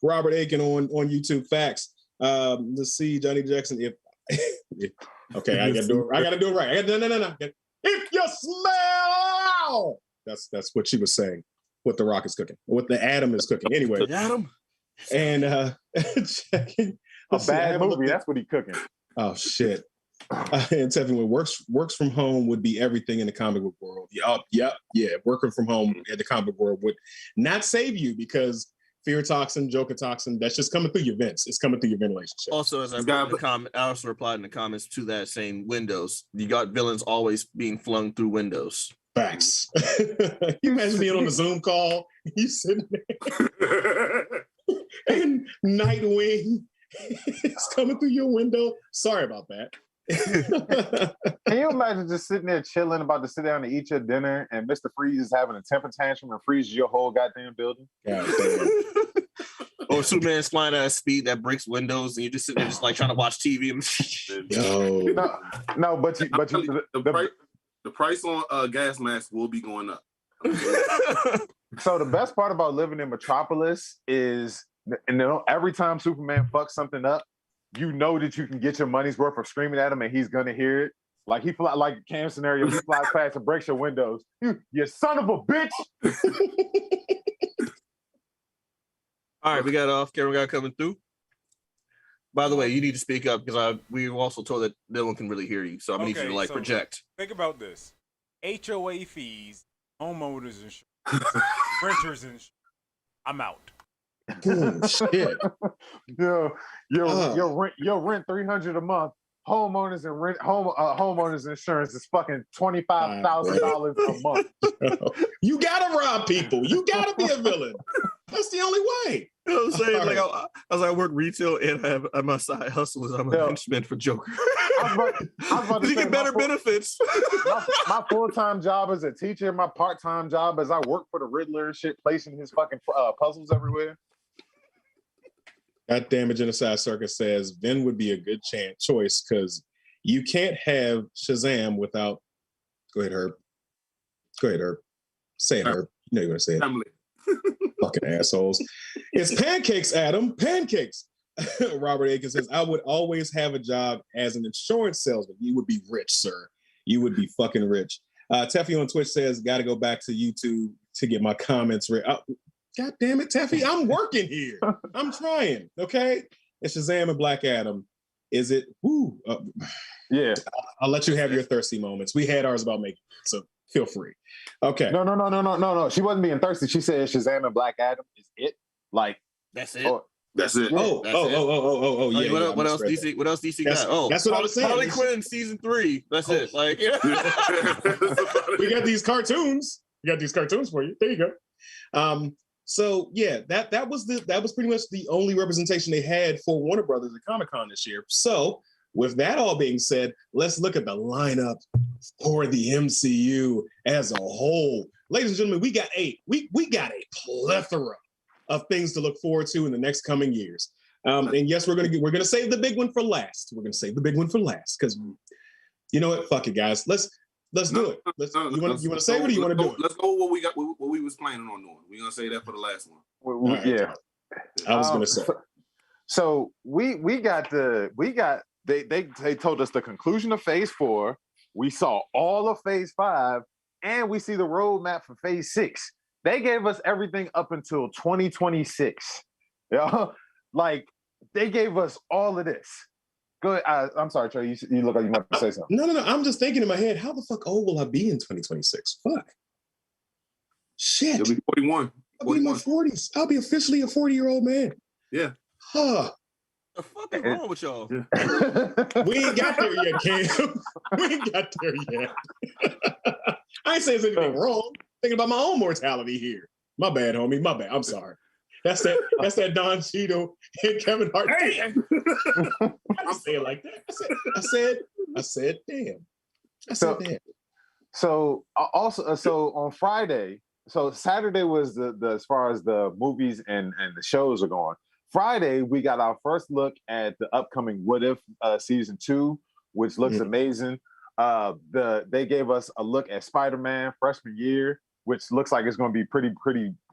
Robert Aiken on YouTube. Facts. Let's see, Johnny Jackson. Okay, I gotta do it right. No. If you smell, that's what she was saying. What The Rock is cooking, what the Adam is cooking. Anyway, Adam. And checking a bad movie. That's what he's cooking. Oh shit. And Tevin, works from home would be everything in the comic book world. Yeah. Working from home in the comic book world would not save you because fear toxin, Joker toxin, that's just coming through your vents. It's coming through your ventilation. Also, as I also replied in the comments to that saying Windows. You got villains always being flung through windows. Facts. You imagine being on a Zoom call, you sitting there, and Nightwing is coming through your window. Sorry about that. Can you imagine just sitting there chilling, about to sit down and eat your dinner, and Mr. Freeze is having a temper tantrum and freezes your whole goddamn building? Or Superman's flying at a speed that breaks windows, and you just sitting there just like trying to watch TV. The price on gas masks will be going up. So the best part about living in Metropolis is, every time Superman fucks something up, you know that you can get your money's worth of screaming at him, and he's gonna hear it. Like like Cam scenario, he flies past and breaks your windows. You son of a bitch! All right, we got off-camera guy coming through. By the way, you need to speak up because we were also told that no one can really hear you, so I need you to project. Think about this: HOA fees, homeowners insurance, renters insurance. I'm out. Oh, shit. Your rent $300 a month. Homeowners and homeowners insurance is fucking $25,000 a month. You gotta rob people. You gotta be a villain. That's the only way. You know what I'm saying? Like I work retail and I my side hustle is I'm a henchman for Joker. I was about to you get better benefits. My full-time job is a teacher. My part-time job is I work for the Riddler and shit, placing his fucking puzzles everywhere. God damn it, Genocide Circus says Vin would be a good choice because you can't have Shazam without. Go ahead, Herb. Say it, Herb. You know you're going to say it. Family. Fucking assholes. It's pancakes, Adam. Pancakes. Robert Aiken says, I would always have a job as an insurance salesman. You would be rich, sir. You would be fucking rich. Teffy on Twitch says, got to go back to YouTube to get my comments read. God damn it, Teffy, I'm working here. I'm trying, okay? It's Shazam and Black Adam. Is it? Woo. Yeah. I'll let you have your thirsty moments. We had ours about making it, so feel free. Okay. No. She wasn't being thirsty. She said Shazam and Black Adam is it. Like, that's it. That's it. Oh, yeah. What else DC got? Oh, that's what I was saying. Harley Quinn season 3. That's it. Like, we got these cartoons. We got these cartoons for you. There you go. So yeah, that was pretty much the only representation they had for Warner Brothers at Comic-Con this year. So with that all being said, let's look at the lineup for the MCU as a whole. Ladies and gentlemen, we got a plethora of things to look forward to in the next coming years. And yes, we're gonna save the big one for last. We're gonna save the big one for last because you know what? Fuck it, guys. Let's do it. You want to save it or you want to do it? Let's go what we got. What we was planning on doing. We're gonna say that for the last one. Yeah, I was gonna say. So we they told us the conclusion of Phase 4. We saw all of Phase 5, and we see the roadmap for Phase 6. They gave us everything up until 2026. Yeah, like they gave us all of this. Go ahead. I'm sorry, Trey. You look like you might say something. No. I'm just thinking in my head, how the fuck old will I be in 2026? Fuck. Shit. You'll be 41. I'll be in my 40s. I'll be officially a 40-year-old man. Yeah. Huh. The fuck is wrong with y'all? We ain't got there yet, Cam. We ain't got there yet. I ain't saying there's anything wrong. Thinking about my own mortality here. My bad, homie. My bad. I'm sorry. That's that Don Cheadle and Kevin Hart. Damn. I didn't say it like that. I said, damn. I said, damn. So on Friday, so Saturday was the as far as the movies and the shows are going. Friday, we got our first look at the upcoming What If season 2, which looks amazing. They gave us a look at Spider-Man freshman year, which looks like it's going to be pretty.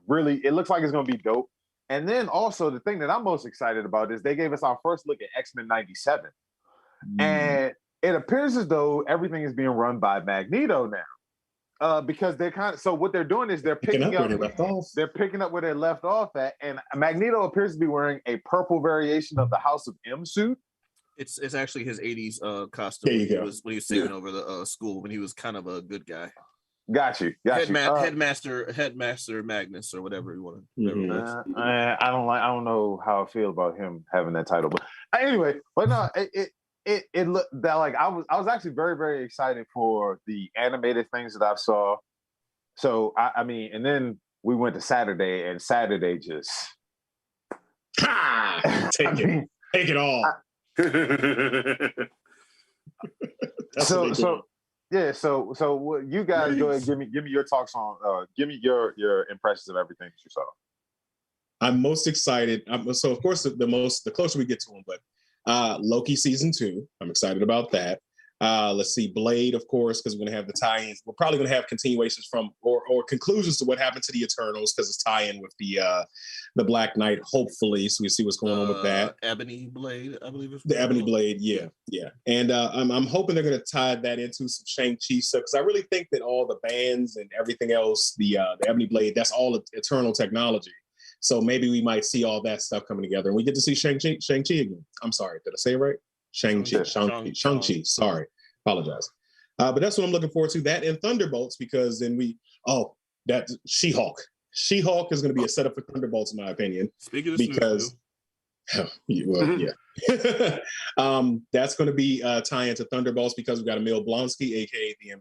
Really, it looks like it's going to be dope. And then also the thing that I'm most excited about is they gave us our first look at X-Men 97. And it appears as though everything is being run by Magneto now. Because they're what they're doing is they're picking up where they left off at. And Magneto appears to be wearing a purple variation of the House of M suit. It's actually his 80s costume. There you go. When he was saving over the school when he was kind of a good guy. Got you. Headmaster Magnus or whatever you want to. I don't know how I feel about him having that title, but anyway. But no, it looked that like I was actually very, very excited for the animated things that I saw. So I mean, and then we went to Saturday, and Saturday just take it all. So what you guys go ahead, give me your talks on give me your impressions of everything that you saw. I'm most excited. So of course the closer we get to him, but Loki season 2, I'm excited about that. Let's see, Blade, of course, because we're gonna have the tie-ins. We're probably gonna have continuations from or conclusions to what happened to the Eternals because it's tie-in with the Black Knight, hopefully. So we see what's going on with that. Ebony Blade, I believe it's the Ebony Blade, yeah. And I'm hoping they're gonna tie that into some Shang-Chi stuff because I really think that all the bands and everything else, the Ebony Blade, that's all Eternal technology. So maybe we might see all that stuff coming together, and we get to see Shang-Chi again. I'm sorry, did I say it right? Shang-Chi. Sorry, apologize. But that's what I'm looking forward to. That and Thunderbolts, because then that She-Hulk. She-Hulk is going to be a setup for Thunderbolts, in my opinion. Speaking of because, yeah, that's going to be tie into Thunderbolts because we've got Emil Blonsky, aka the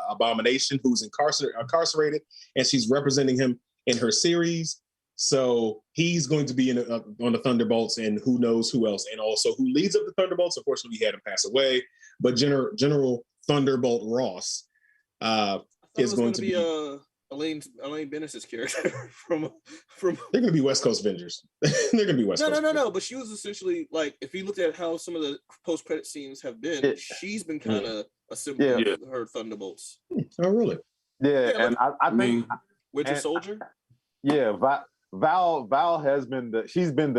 Abomination, who's incarcerated, and she's representing him in her series. So he's going to be on the Thunderbolts, and who knows who else, and also who leads up the Thunderbolts. Unfortunately, we had him pass away, but General Thunderbolt Ross is going to be Elaine Bennis's character from. They're going to be West Coast Avengers. They're going to be West Coast. No. But she was essentially like, if you looked at how some of the post-credit scenes have been, she's been kind of a symbol of her Thunderbolts. Oh, really? Yeah, and I think Winter Soldier. Yeah, Val has been she's been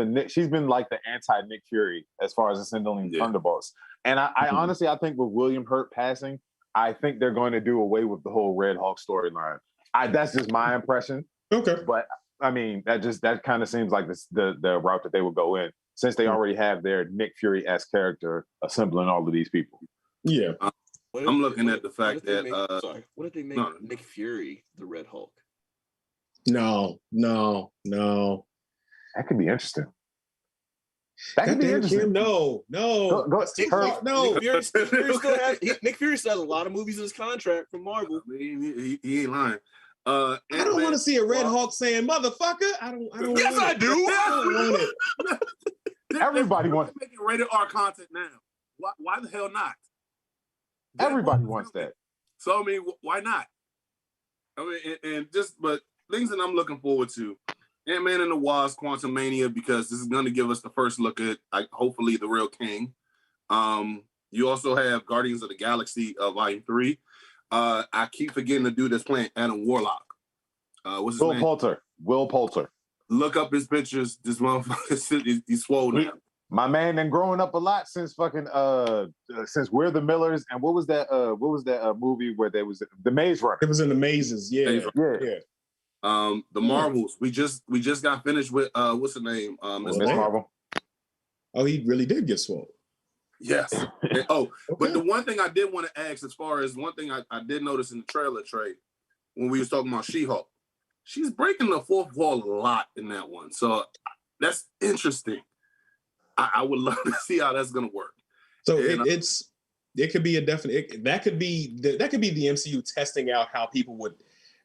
like the anti Nick Fury as far as assembling Thunderbolts. And I honestly, I think with William Hurt passing, I think they're going to do away with the whole Red Hulk storyline. That's just my impression. Okay. But I mean, that kind of seems like the route that they would go in, since they already have their Nick Fury-esque character assembling all of these people. Yeah. I'm looking at the fact that what did they make Nick Fury the Red Hulk? No. That could be interesting. That could be interesting. No. No. Nick Fury still has a lot of movies in his contract from Marvel. I mean, he ain't lying. I don't want to see a Red Hulk saying "motherfucker." I don't. Yes, I do. I don't want it. Everybody wants to make it rated R content now. Why the hell not? Everybody wants that. So I mean, why not? I mean, but things that I'm looking forward to. Ant-Man and the Wasp, Quantumania, because this is going to give us the first look at, hopefully, the real King. You also have Guardians of the Galaxy Volume 3. I keep forgetting the dude that's playing Adam Warlock. What's his name? Will Poulter. Look up his pictures. This motherfucker, he's swole now. My man been growing up a lot since fucking since We're the Millers, and what was that movie where there was the Maze Runner? It was in the mazes, yeah. The Marvels. We just got finished with what's the name? Miss Marvel. Oh, he really did get swole. Yes. But the one thing I did want to ask, as far as one thing I did notice in the trailer trade when we was talking about She-Hulk, she's breaking the fourth wall a lot in that one. So that's interesting. I would love to see how that's gonna work. So it could be a definite. That could be the MCU testing out how people would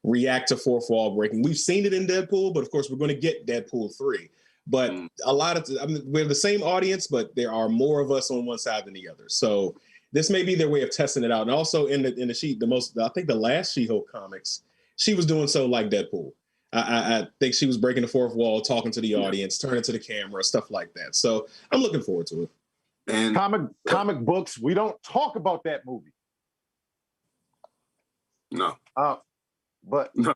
react to fourth wall breaking. We've seen it in Deadpool, but of course we're going to get Deadpool 3. But a lot of we're the same audience, but there are more of us on one side than the other. So this may be their way of testing it out. And also in the I think the last She-Hulk comics, she was doing so like Deadpool. I think she was breaking the fourth wall, talking to the audience, turning to the camera, stuff like that. So I'm looking forward to it. And comic books, we don't talk about that movie. No. But no.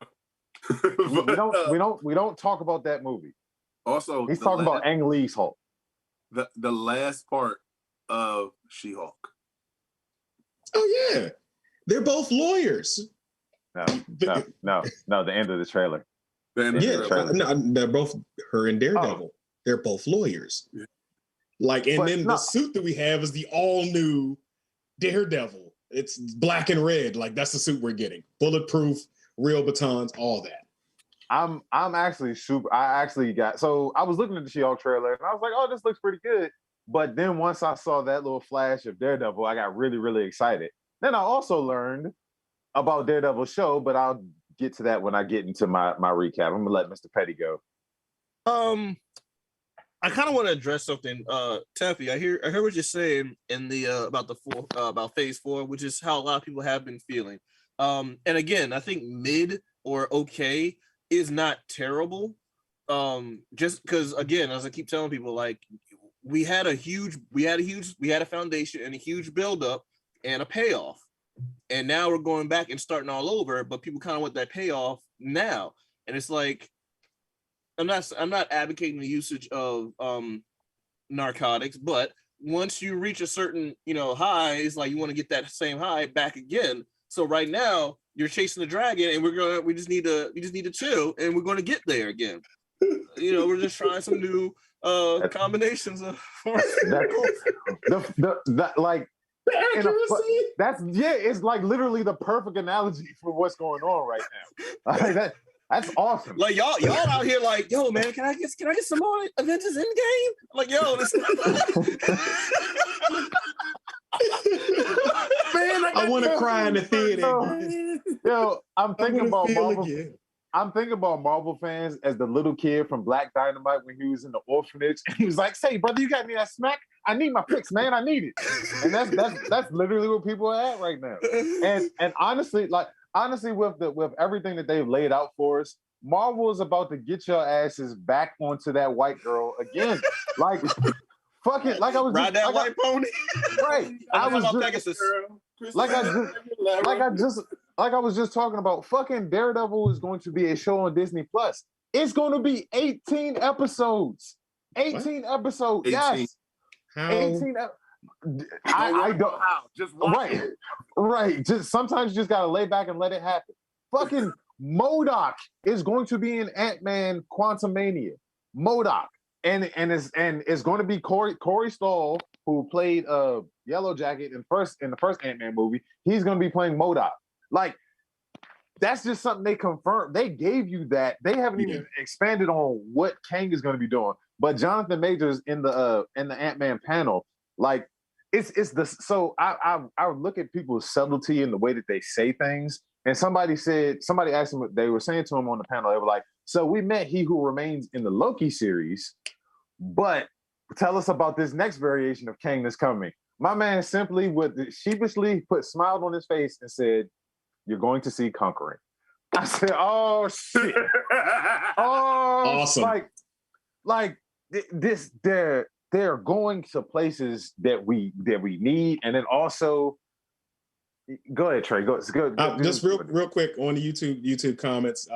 we don't talk about that movie. Also, he's talking about Ang Lee's Hulk. The last part of She-Hulk. Oh yeah, they're both lawyers. No. The end of the trailer. They're both her and Daredevil. Oh. They're both lawyers. Yeah. The suit that we have is the all new Daredevil. It's black and red. Like that's the suit we're getting. Bulletproof, real batons, all that. I'm actually super. I was looking at the She-Hulk trailer and I was like, oh, this looks pretty good. But then once I saw that little flash of Daredevil, I got really, really excited. Then I also learned about Daredevil's show, but I'll get to that when I get into my recap. I'm gonna let Mr. Petty go. I kind of want to address something, Taffy. I heard what you're saying in the about phase 4, which is how a lot of people have been feeling. And again, I think mid or okay is not terrible. Just because, again, as I keep telling people, like we had a foundation and a huge buildup and a payoff, and now we're going back and starting all over. But people kind of want that payoff now, and it's like, I'm not advocating the usage of narcotics, but once you reach a certain high, it's like you want to get that same high back again. So right now you're chasing the dragon, and we just need to chill, and we're going to get there again. We're just trying some new combinations of it's like literally the perfect analogy for what's going on right now. Like that's awesome. Like y'all out here like, yo, man, can I get some more Avengers Endgame? Like, yo, this man, I want to cry in the theater. Yo, I'm thinking about Marvel. I'm thinking about Marvel fans as the little kid from Black Dynamite when he was in the orphanage, and he was like, "Say, brother, you got me that smack? I need my fix, man. I need it." And that's literally where people are at right now. And honestly, with everything that they've laid out for us, Marvel is about to get your asses back onto that white girl again. Like, fuck it. Like I was ride just, that white pony. Right. I was just talking about, fucking Daredevil is going to be a show on Disney Plus. It's going to be 18 episodes. 18 what? Episodes. 18. Yes. How? 18. I don't. How? Just watch it. Right. Just sometimes you just gotta lay back and let it happen. Fucking MODOK is going to be in Ant-Man Quantumania. MODOK. And it's going to be Corey Stoll, who played Yellow Jacket in the first Ant-Man movie. He's going to be playing MODOK. Like, that's just something they confirmed. They gave you that. They haven't even expanded on what Kang is going to be doing. But Jonathan Majors in the Ant-Man panel, like, so I look at people's subtlety in the way that they say things. And somebody asked him, they were saying to him on the panel, they were like, so we met He Who Remains in the Loki series, but tell us about this next variation of Kang that's coming. My man simply sheepishly smiled on his face and said, "You're going to see Conquering." I said, "Oh shit!" Oh, awesome! Like this, they're going to places that we need, and then also, go ahead, Trey. Go. Just real quick on the YouTube comments.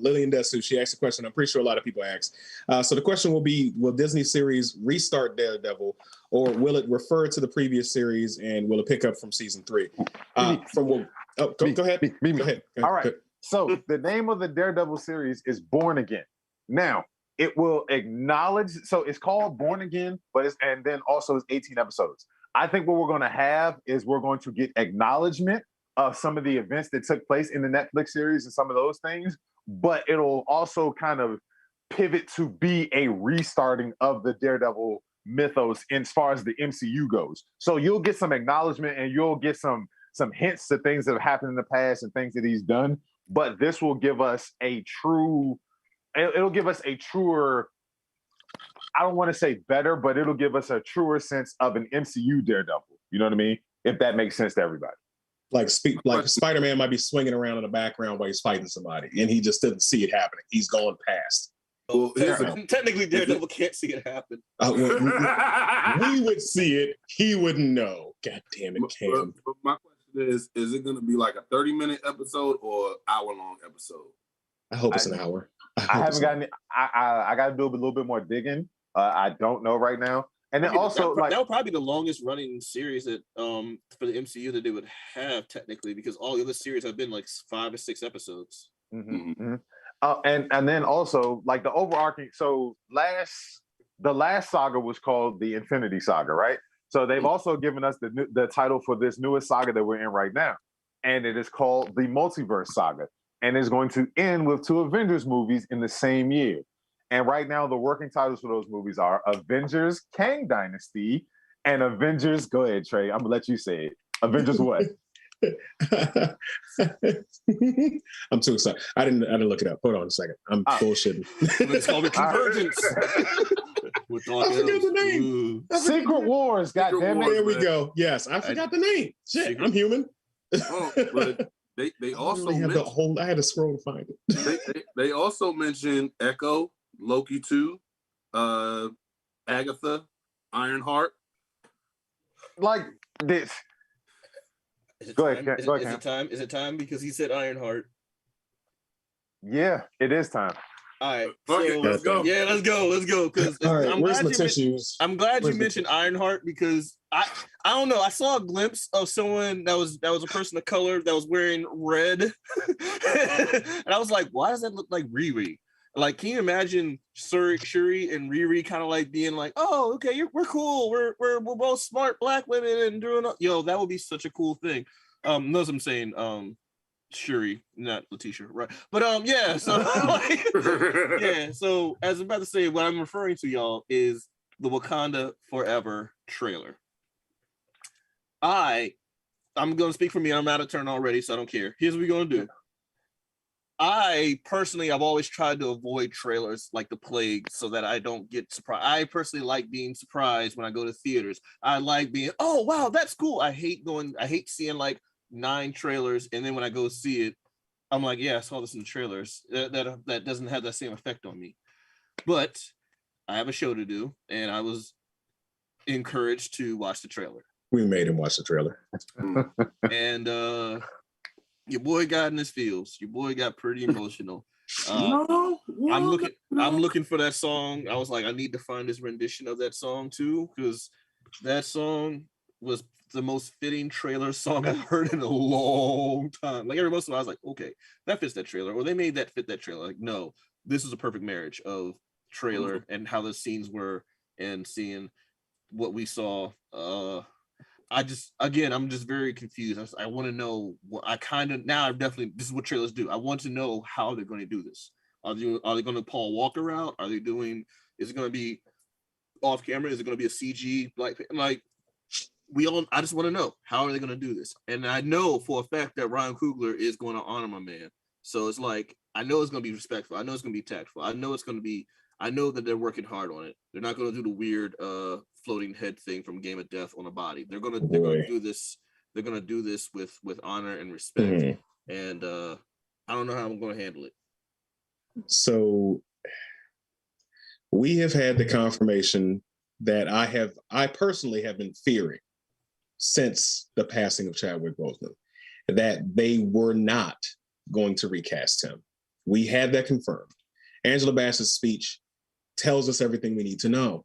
Lillian Desu, she asked a question. I'm pretty sure a lot of people asked. So the question will be: will Disney series restart Daredevil, or will it refer to the previous series, and will it pick up from season 3? Go ahead. Go ahead. All right. So the name of the Daredevil series is Born Again. Now it will acknowledge. So it's called Born Again, and then also it's 18 episodes. I think what we're going to have is we're going to get acknowledgement of some of the events that took place in the Netflix series and some of those things, but it'll also kind of pivot to be a restarting of the Daredevil mythos as far as the MCU goes. So you'll get some acknowledgement and you'll get some hints to things that have happened in the past and things that he's done, but this will give us it'll give us a truer, I don't want to say better, but it'll give us a truer sense of an MCU Daredevil. You know what I mean? If that makes sense to everybody. Like Spider-Man might be swinging around in the background while he's fighting somebody, and he just didn't see it happening. He's going past. Well, technically, Daredevil can't see it happen. We would see it. He wouldn't know. God damn it, Cam. But my question is it going to be like a 30-minute episode or hour-long episode? I hope it's an hour. I haven't gotten it. I got to do a little bit more digging. I don't know right now. And then also, that would probably be the longest running series that for the MCU that they would have technically, because all the other series have been like 5 or 6 episodes. Mm-hmm, mm-hmm. And then also like the overarching. So the last saga was called the Infinity Saga, right? So they've also given us the title for this newest saga that we're in right now, and it is called the Multiverse Saga, and it's going to end with 2 Avengers movies in the same year. And right now, the working titles for those movies are Avengers Kang Dynasty and Avengers. Go ahead, Trey. I'm gonna let you say it. Avengers what? I'm too excited. I didn't look it up. Hold on a second. I'm bullshitting. It's called the Convergence. With I forgot the name. Secret Wars, goddammit. There we go. Yes, I forgot the name. Shit, I'm human. Oh, but they also I had to scroll to find it. They also mentioned Echo, Loki 2, Agatha, Ironheart. Like this. Go ahead. Is it time? Because he said Ironheart. Yeah, it is time. All right, let's go. Yeah, let's go. Because I'm glad you mentioned Ironheart because I don't know. I saw a glimpse of someone that was a person of color that was wearing red, and I was like, why does that look like Riri? Like, can you imagine Shuri and Riri kind of like being like, oh, okay, we're cool. We're both smart black women and doing that would be such a cool thing. Knows what I'm saying. Shuri, not Letitia, right? But yeah, so like, yeah, so as I'm about to say, what I'm referring to, y'all, is the Wakanda Forever trailer. I'm gonna speak for me. I'm out of turn already, so I don't care. Here's what we're gonna do. I've always tried to avoid trailers like the plague so that I don't get surprised. I personally like being surprised when I go to theaters. I like being, oh wow, that's cool. I hate seeing like 9 trailers, and then when I go see it, I'm like, yeah, I saw this in the trailers. That doesn't have that same effect on me. But I have a show to do, and I was encouraged to watch the trailer. We made him watch the trailer. And your boy got in his feels. Your boy got pretty emotional. I'm looking for that song. I was like, I need to find this rendition of that song too, because that song was the most fitting trailer song I've heard in a long time. Like every once in a while, I was like, okay, that fits that trailer, or they made that fit that trailer. Like, no, this is a perfect marriage of trailer and how the scenes were and seeing what we saw. I'm just very confused. I want to know what this is what trailers do. I want to know how they're going to do this. Are they going to Paul Walker route? Is it going to be off camera? Is it going to be a CG? I just want to know, how are they going to do this? And I know for a fact that Ryan Coogler is going to honor my man. So it's like, I know it's going to be respectful. I know it's going to be tactful. I know that they're working hard on it. They're not going to do the weird floating head thing from Game of Death on a body. They're going to do this. They're going to do this with honor and respect. And I don't know how I'm going to handle it. So we have had the confirmation that I personally have been fearing since the passing of Chadwick Boseman, that they were not going to recast him. We had that confirmed. Angela Bassett's speech tells us everything we need to know,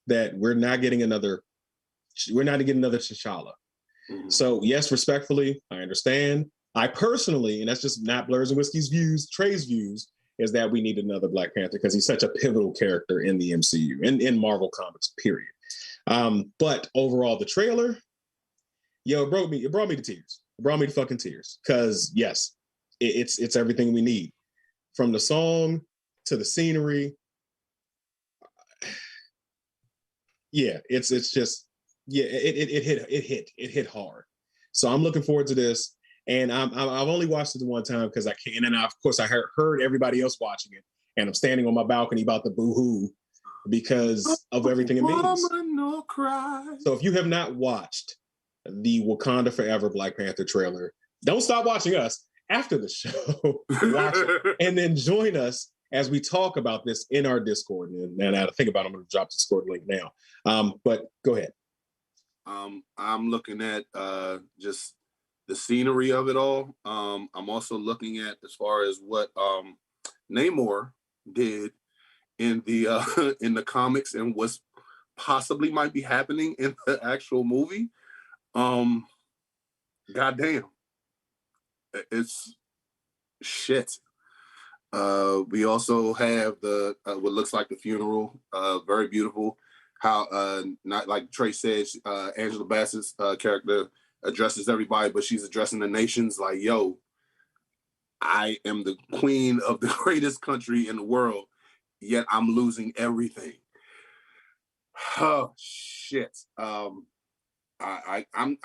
that we're not getting another T'Challa. Mm-hmm. So yes, respectfully, I understand. I personally, and that's just not Blerds and Whiskey's views, Trey's views, is that we need another Black Panther because he's such a pivotal character in the MCU and in Marvel Comics, period. But overall, the trailer, it brought me to tears. It brought me to fucking tears. Because yes, it's everything we need. From the song to the scenery. Yeah, it hit hard. So I'm looking forward to this. And I've only watched it one time because I can. And of course, I heard everybody else watching it. And I'm standing on my balcony about to boo-hoo because of everything it means. No cry. So if you have not watched the Wakanda Forever Black Panther trailer, don't stop watching us after the show. Watch it, and then join us as we talk about this in our Discord. And now to think about it, I'm going to drop the Discord link now. But go ahead. I'm looking at just the scenery of it all. I'm also looking at as far as what Namor did in the in the comics and what's possibly might be happening in the actual movie. Goddamn, it's shit. We also have the what looks like the funeral. Very beautiful. How not like Trey said, Angela Bassett's character addresses everybody, but she's addressing the nations like, yo, I am the queen of the greatest country in the world, yet I'm losing everything. Oh shit. I'm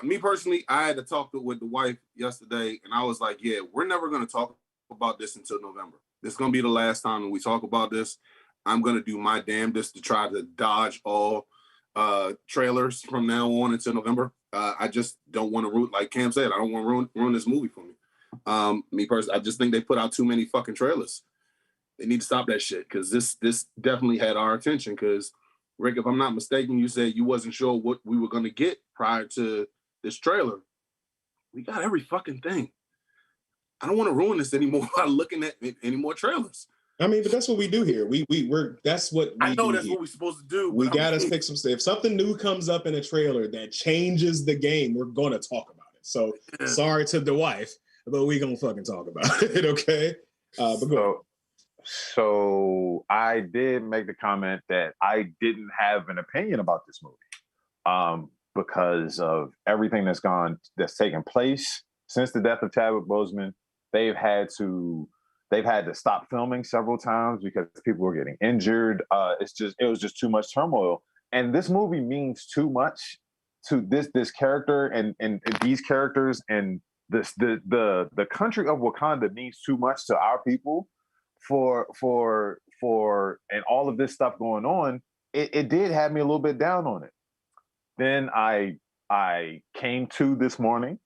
me personally, I had to talk with the wife yesterday, and I was like, yeah, we're never gonna talk about this until November. This is gonna be the last time we talk about this. I'm gonna do my damnedest to try to dodge all trailers from now on until November. I just don't want to ruin, like Cam said, I don't want to ruin this movie for me. Me personally, I just think they put out too many fucking trailers. They need to stop that shit, because this definitely had our attention. Because Rick, if I'm not mistaken, you said you wasn't sure what we were gonna get prior to this trailer. We got every fucking thing. I don't want to ruin this anymore by looking at any more trailers. I mean, but that's what we do here. We're that's what we I know do that's here. what we're supposed to do. We gotta pick some stuff. If something new comes up in a trailer that changes the game, we're gonna talk about it. So sorry to the wife, but we gonna fucking talk about it, okay? But go So I did make the comment that I didn't have an opinion about this movie, because of everything that's taken place since the death of Chadwick Boseman. They've had to stop filming several times because people were getting injured. It was just too much turmoil, and this movie means too much to this character and these characters, and the country of Wakanda means too much to our people for and all of this stuff going on. It did have me a little bit down on it. Then I came to this morning.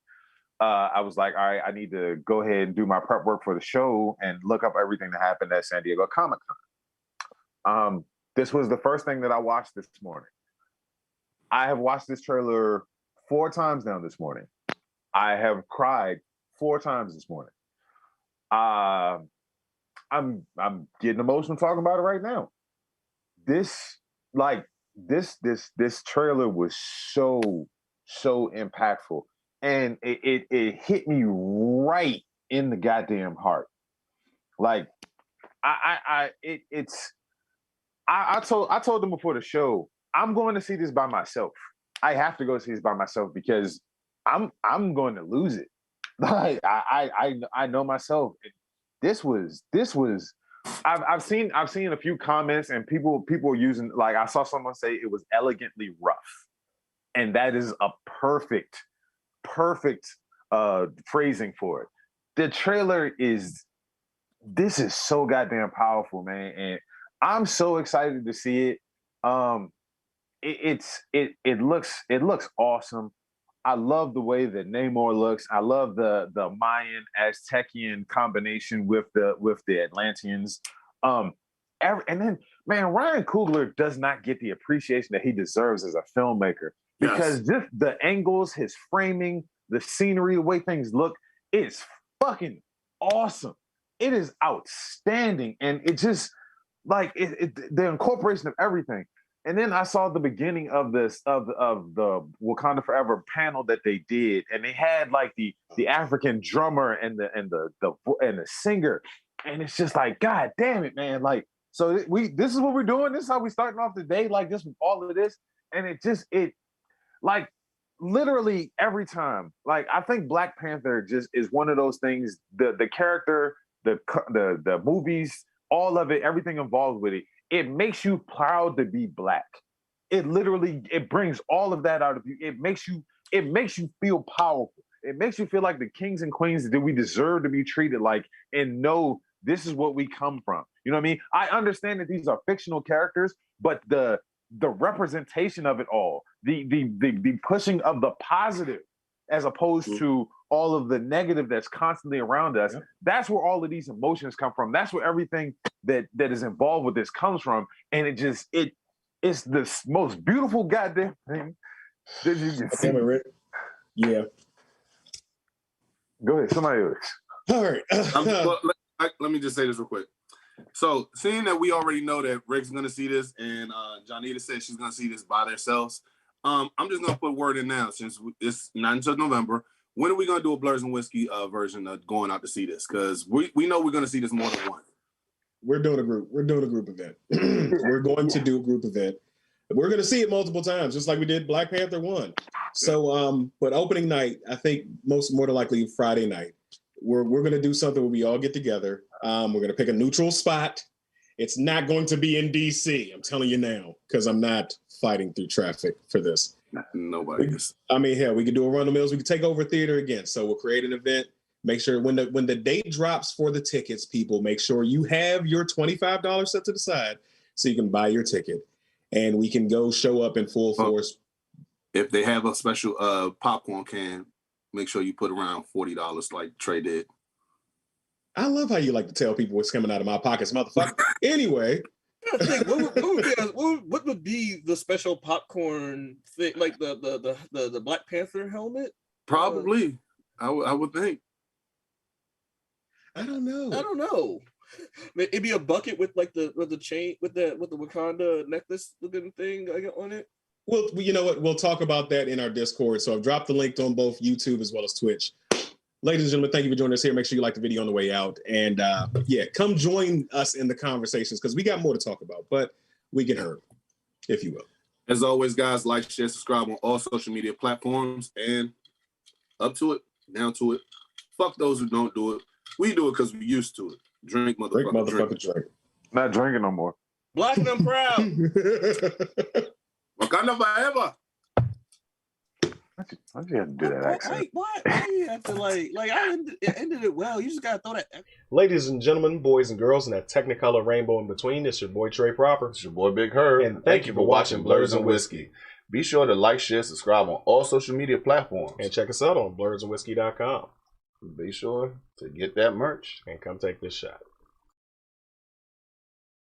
I was like, all right, I need to go ahead and do my prep work for the show and look up everything that happened at San Diego Comic-Con. This was the first thing that I watched this morning. I have watched this trailer 4 times now this morning. I have cried 4 times this morning. I'm getting emotional talking about it right now. This trailer was so impactful, and it hit me right in the goddamn heart. Like I told them before the show, I'm going to see this by myself. I have to go see this by myself because I'm going to lose it. Like I know myself. This was. I've seen a few comments and people are using, like, I saw someone say it was elegantly rough, and that is a perfect phrasing for it. The trailer is so goddamn powerful, man, and I'm so excited to see it. It looks awesome. I love the way that Namor looks. I love the Mayan Aztecian combination with the Atlanteans. And then, man, Ryan Coogler does not get the appreciation that he deserves as a filmmaker, because just the angles, his framing, the scenery, the way things look, is fucking awesome. It is outstanding, and it just like the incorporation of everything. And then I saw the beginning of the Wakanda Forever panel that they did, and they had like the African drummer and the singer, and it's just like, God damn it, man! Like, so this is what we're doing. This is how we starting off the day, like this with all of this, and it like literally every time. Like, I think Black Panther just is one of those things. The character, the movies, all of it, everything involved with it. It makes you proud to be Black. It brings all of that out of you. It makes you feel powerful. It makes you feel like the kings and queens that we deserve to be treated like, and know this is what we come from. You know what I mean? I understand that these are fictional characters, but the representation of it all, the pushing of the positive as opposed to all of the negative that's constantly around us. That's where all of these emotions come from. That's where everything that is involved with this comes from. And it's the most beautiful goddamn thing that you can see. Yeah. Go ahead, somebody else. All right. Let me just say this real quick. So, seeing that we already know that Rick's going to see this and Janita said she's going to see this by themselves, I'm just going to put word in now, since it's not until November. When are we going to do a Blerds and Whiskey version of going out to see this? Because we know we're going to see this more than once. We're doing a group event. We're going to do a group event. We're going to see it multiple times, just like we did Black Panther 1. So, but opening night, I think more than likely Friday night, we're going to do something where we all get together. We're going to pick a neutral spot. It's not going to be in DC. I'm telling you now, because I'm not fighting through traffic for this. Nobody is. I mean, hell, we could do a Run the Mills. We could take over theater again. So we'll create an event. Make sure when the date drops for the tickets, people, make sure you have your $25 set to the side so you can buy your ticket, and we can go show up in full force. If they have a special popcorn can, make sure you put around $40 like Trey did. I love how you like to tell people what's coming out of my pockets, motherfucker. Anyway. What would be the special popcorn thing, like the Black Panther helmet? Probably, I would think. I don't know. It'd be a bucket with like the chain with the Wakanda necklace looking thing on it. Well, you know what? We'll talk about that in our Discord. So I've dropped the link on both YouTube as well as Twitch. Ladies and gentlemen, thank you for joining us here. Make sure you like the video on the way out. And come join us in the conversations because we got more to talk about, but we get heard, if you will. As always, guys, like, share, subscribe on all social media platforms. And up to it, down to it. Fuck those who don't do it. We do it because we used to it. Drink, motherfucker, drink. Not drinking no more. Black and I'm proud. Wakanda forever. Why'd you have to do that accent? Why you have to I ended it well. You just gotta throw that. Ladies and gentlemen, boys and girls, and that technicolor rainbow in between, it's your boy Trey Proper. It's your boy Big Herb. And thank you for watching Blerds and Whiskey. Be sure to like, share, subscribe on all social media platforms. And check us out on blerdsandwhiskey.com. Be sure to get that merch. And come take this shot.